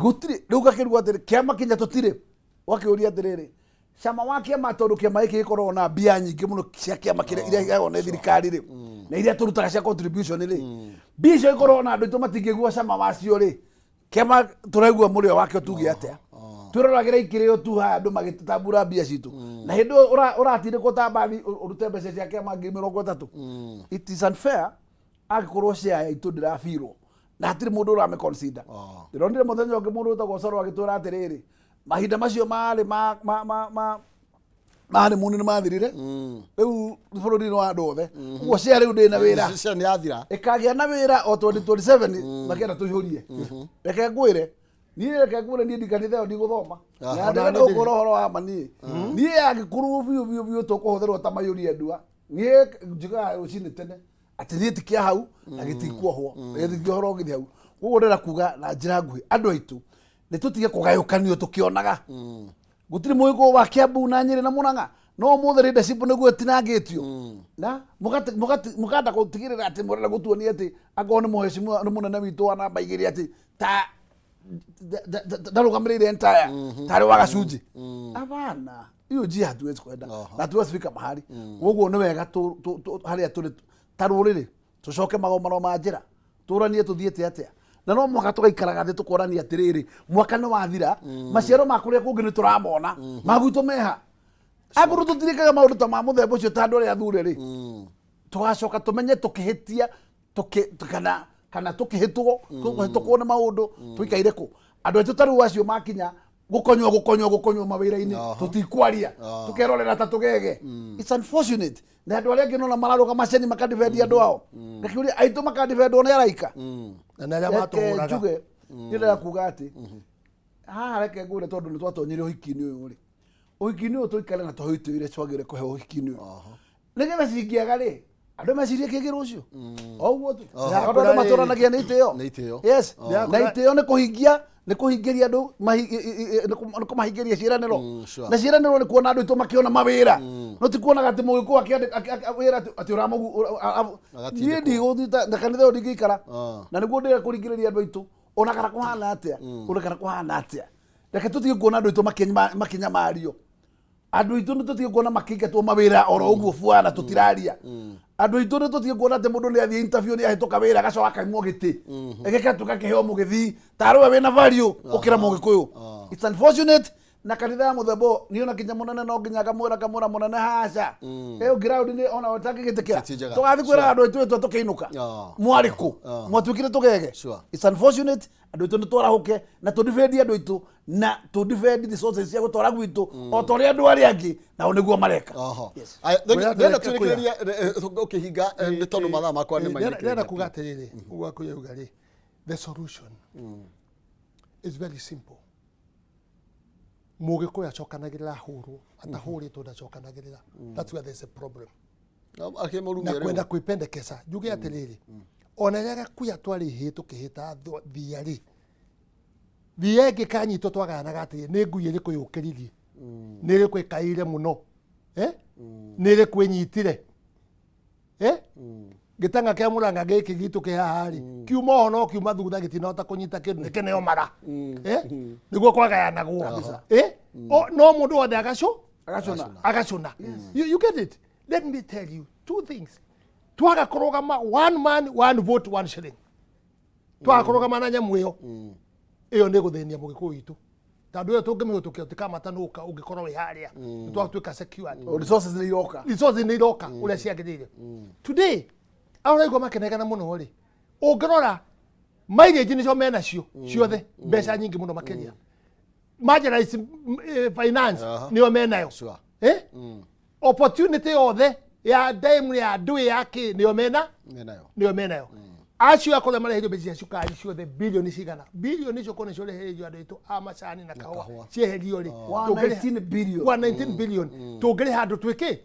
gutire riu gakirugwa atiri kiama kinya tutire wakiuria atiriri chama wa kiama tondu kiama iki gikorwo na mbia nyingi muno cia kiama kiria iria igagwo ni thirikari ri na iria turutaga cia contribution ri mbia icio ikorwo na andu aitu matingigua chama wacio ri kiama turaigua murio wake tugi atia twiroragire ikirio tu ha andu magitambura mbia citu na hindu uratinde kutambathi urute mbeca cia kiama 30 it is unfair agikorwo cia itu ndirafirwo na hatiri mundu urame consider ndironire muthenya ungi mundu utagwo Coro agitwira atiriri mahinda macio mari mari munini mathirire riu bururi no andu othe uguo cia riu ndina wira cia ni athira ikagia na wira o 2027 makenda tuihurie reke ngwire reke ngwire ni ndikanitha ndigũthoma na ndĩrenda gũkorwo ũhoro wa mani niĩ angĩkorwo biũ tũkũhũthĩrwo ta mayũria ndua niĩ njigaga rũcinĩ tene atĩ niĩ tikia hau na gĩtikuohwo gĩtikĩohoro gĩthi hau ũguo ndĩrenda kuga na njĩra nguhĩ andũ aitũ nĩ tũtige kũgayũkanio tũkĩonaga gũtirĩ mũhĩgũ wa Kiambu na Nyĩrĩ na Mũrang'a no mũthĩ leadership nĩguo ĩtinangĩtio na mũkanda gũtigĩrĩra atĩ mũrenda gũtuonia atĩ akorwo nĩ mũheshimiwa nĩ mũnene witũ wa namba igĩrĩ atĩ ta ndarugamĩrĩire entire tarĩ wa gacunjĩ abana hiyo njia hatuwezi kwenda na hatuwezi fika mahali ũguo nĩ wega harĩa tũrĩ ta rũrĩrĩ tũcoke magomano ma njĩra tũranie tũthiĩte atĩa na no mwaka tũgaikaraga thĩ tũkorania atĩrĩrĩ mwaka nĩ wathira maciaro ma kũrĩa kũngĩ nĩ tũramona magwitũ meha akorwo tũtirikaga maũndũ ta ma mũthemba ũcio ta andũ arĩa athure rĩ tũgacoka tũmenye tũkĩhĩtia kana tũkĩhĩtwo nĩ maũndũ tũikaire kũ andũ aitũ tarĩu acio makinya gũkonywo mawĩra-inĩ tũtikwaria tũkerorera ta tũgege it's unfortunate na andũ arĩa angĩ nona mararũga maceni makadifendi andũ ao ngakĩũria aitũ makadifendwo nĩ araika na arĩa matũhũraga njuge ndĩrenda kuga atĩ haha reke ngwĩre tondũ nĩ twatonyire ũhiki-inĩ ũyũ rĩ ũhiki-inĩ ũyũ tũikare na tũhĩtũire twagĩrĩire kũhe ũhiki-inĩ ũyũ nĩgetha cingĩaga rĩ andũ mecirie kĩngĩ rũciũ o ũguo tu andũ matũranagia nĩ itĩo yes na itĩo nĩ kũhingĩria andũ nĩ kũmahingĩria ciĩranĩro na ciĩranĩro nĩ kuona andũ aitũ makĩona mawĩra no ti kuonaga atĩ mũgĩkũyũ akĩandĩka wĩra atĩ niĩ ndigũthiĩ na kanitha ũyũ ndingĩikara na nĩguo ndĩre kũringĩrĩria andũ aitũ ona kana kũhana atĩa reke tũtige kuona andũ aitũ makĩnyamario andũ aitũ nĩ tũtige kuona makĩingatwo mawĩra oro ũguo bwana tũtiraria andũ aitũ nĩ tũtige kuona atĩ mũndũ nĩ athiĩ interview nĩ ahĩtũka wĩra agacoka akaimwo gĩtĩ gĩgatuĩka kĩheo mũgĩthii tarĩwe wĩna value ũkĩra mũgĩkũyũ it's unfortunate na kanitha ya mũthemba nĩ ona kinya mũnene no nginya kamwĩra mũnene haca ĩyo ground nĩ ona ũtangĩgĩtĩkĩra tũgathiĩ kwĩra andũ aitũ tũkĩinũka mwarĩkũ mwatuĩkire tũgege it's unfortunate andũ aitũ nĩ twarahũke na tũdifendi andũ aitũ na tũdifendi resources cia gũtwara gwitũ o ta ũrĩa andũ arĩa angĩ nao nĩguo mareka ndĩrenda twĩrĩkĩrĩria ũkĩhinga nĩ tondũ mathaa makwa nĩ ndĩrenda kuga atĩrĩrĩ ũguo akũyauga rĩ the solution is very simple. Mugikuyu acokanagirira huru atahuritwo ndacokanagirira. That's where there's a problem. Na kwenda kwipendekeza njuge atiriri ona rĩrĩa Gakuyu twarĩhĩtwo kĩhĩta thiarĩ thia ĩngĩ kanyitwo twagayanaga atĩ nĩ ngui ĩrĩkũ yũkĩririe nĩ ĩrĩkũ ĩkaire mũno nĩ ĩrĩkũ ĩnyitire gĩtanga kĩa mũranga gĩkĩ gitũ kĩ haha rĩ kiuma ho no kiuma thutha gĩtinahota kũnyita kĩndũ nĩkĩneo mara nĩguo kwagayanagwo no mũndũ wothe agacũna. You get it? Let me tell you two things. Twaga kurugama one man one vote one shilling. Twaga kurugama na nyamu iyo. Iyo nĩ gũthĩnia Mũgĩkũyũ witũ. Tondũ iyo tũngĩmĩhĩtũkia tũkamatanuka ũngĩkorwo wĩ harĩa. Twatuĩka secured. Resources nĩ iroka. Resources nĩ iroka ũrĩa ciagĩrĩire. Today araigua makenegana mũno rĩ. Ũngĩrora mileage nĩcio menacio ciothe mbeca nyingĩ mũno makĩria. Marginalized finance nĩyo menayo. Opportunity yothe ya daimu ya ndui yake nĩyo menayo. Acio akole mareherio mbeca cia cukari ciothe bilioni cigana. Bilioni icio kone cioreherio andũ aitũ a macani na kahũa cieherio rĩ 119 billion tũngĩrĩ handũ twĩke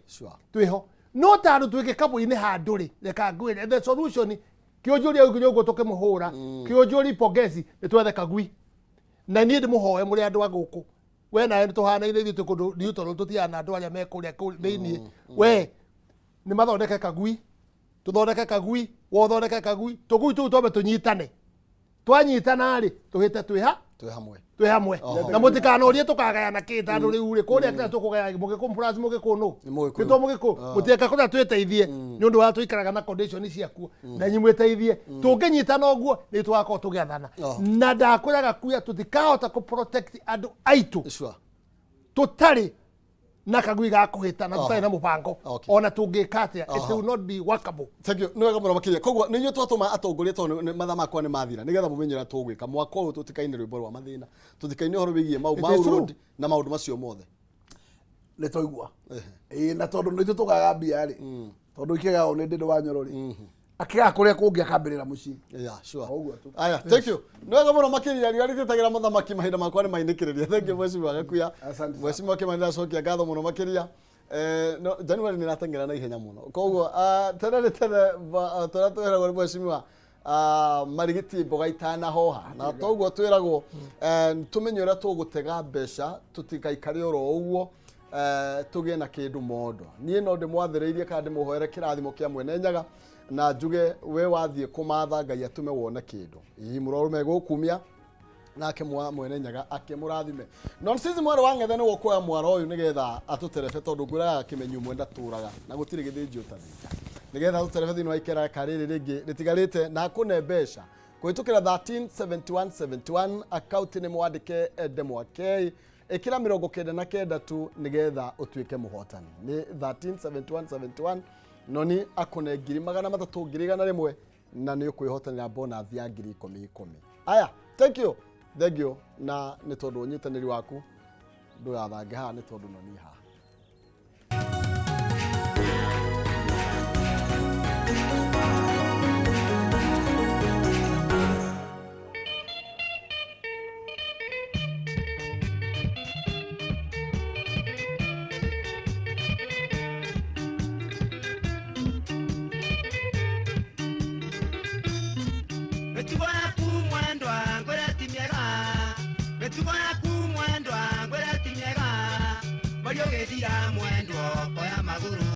twĩho no ta handũ twĩke kabũ-inĩ handũ rĩ reka ngwĩre the solution kĩũnjũria ũguo tũkĩmũhũra kĩũnjũri pongezi nĩ twethe Kagui na niĩ ndĩmũhoe mũrĩ andũ a gũkũ we nawe nĩtũhanaine ithuĩ tũkũndũ nĩũtoro tũtiana andũ arĩa mekũrĩa thĩiniĩ we nĩ mathondeke Kagui tuthondeke Kagui wothondeke Kagui tũgui tũu twambe tũnyitane twanyitana rĩ tũhĩte twĩ hamwe na mũtikanorie tũkagayana kĩndũ rĩu rĩ kũrĩa kĩrĩa tũkũgaya Mũgĩkũyũ plus Mũgĩkũyũ nĩtwo Mũgĩkũyũ mũtieka kũrĩa twĩteithie nĩ ũndũ wa tũikaraga na condition ciakuo na nyimũ ĩteithie tũngĩnyitana ũguo nĩ tũgakorwo tũgĩathana na ndakwĩra Gakuyu tũtikahota kũ protect andũ aitũ tũtarĩ na Kagui gakũhĩta na tũtarĩ na mũbango ona tũngĩka atĩa it will not be workable. Thank you. Nĩ wega mũno makĩria koguo nĩ inyuĩ twatũma atongoria tondũ mathaa makwa nĩ mathira nĩgetha mũmenyera tũgwĩka mwaka ũyũ tũtikaine rwĩmbo rwa mathĩna tũtikaine ũhoro wĩgiĩ maũndũ na maũndũ macio mothe nĩ twaigua na tondũ nĩ tũgaga mbia rĩ tondũ ikĩgaga nĩ ndĩndũ wa Nyoro rĩ akiga kũrĩa kũngĩ akambĩrĩra mũciĩ aya thank you nĩ wega mũno makĩria rĩu arĩtĩtagĩra mũthamaki mahinda makwa nĩ mainĩkĩrĩria thank you Mheshimiwa Gakuyu Mheshimiwa Kimani acokia ngatho mũno makĩria January nĩ rateng'era na ihenya mũno koguo tene twĩragwo nĩ Mheshimiwa marigiti mboga itanahoha na toguo twĩragwo tũmenye ũrĩa tũgũtega mbeca tũtikaikare oro ũguo tũgĩe na kĩndũ mondo niĩ no ndĩmwathĩrĩirie kana ndĩmũhoere kĩrathimo kĩa Mwene Nyaga na njuge we wathiĩ kũmatha Ngai atume wone kĩndũ mũrũme gũkumia nake Mwene Nyaga akĩmũrathime Nonsense mwaro wa ng'ethe nĩ gũkũya mwaro ũyũ nĩgetha atũterebe tondũ ngũraga Kĩmenyu mwenda tũraga na gũtirĩ gĩthĩnjio ta nĩgetha atũterebe thĩinĩ wa ikera karĩrĩ rĩngĩ rĩtigarĩte na kũne mbeca kũhĩtũkĩra 137171 account nĩ mwandĩke Ndemwakei ĩkĩra 99 tu nĩgetha ũtuĩke mũhotani nĩ 137171 noni akone ngiri 300 na nĩ ũkwĩhotanĩra bonus ya ngiri 10,000. Aya thank you na nĩ tondũ ũnyitanĩri waku ndũgathange haha nĩ tondũ noni haha Mwendwa, ngwĩra ti mĩega, morio gĩthira mwendwa, koya magũrũ.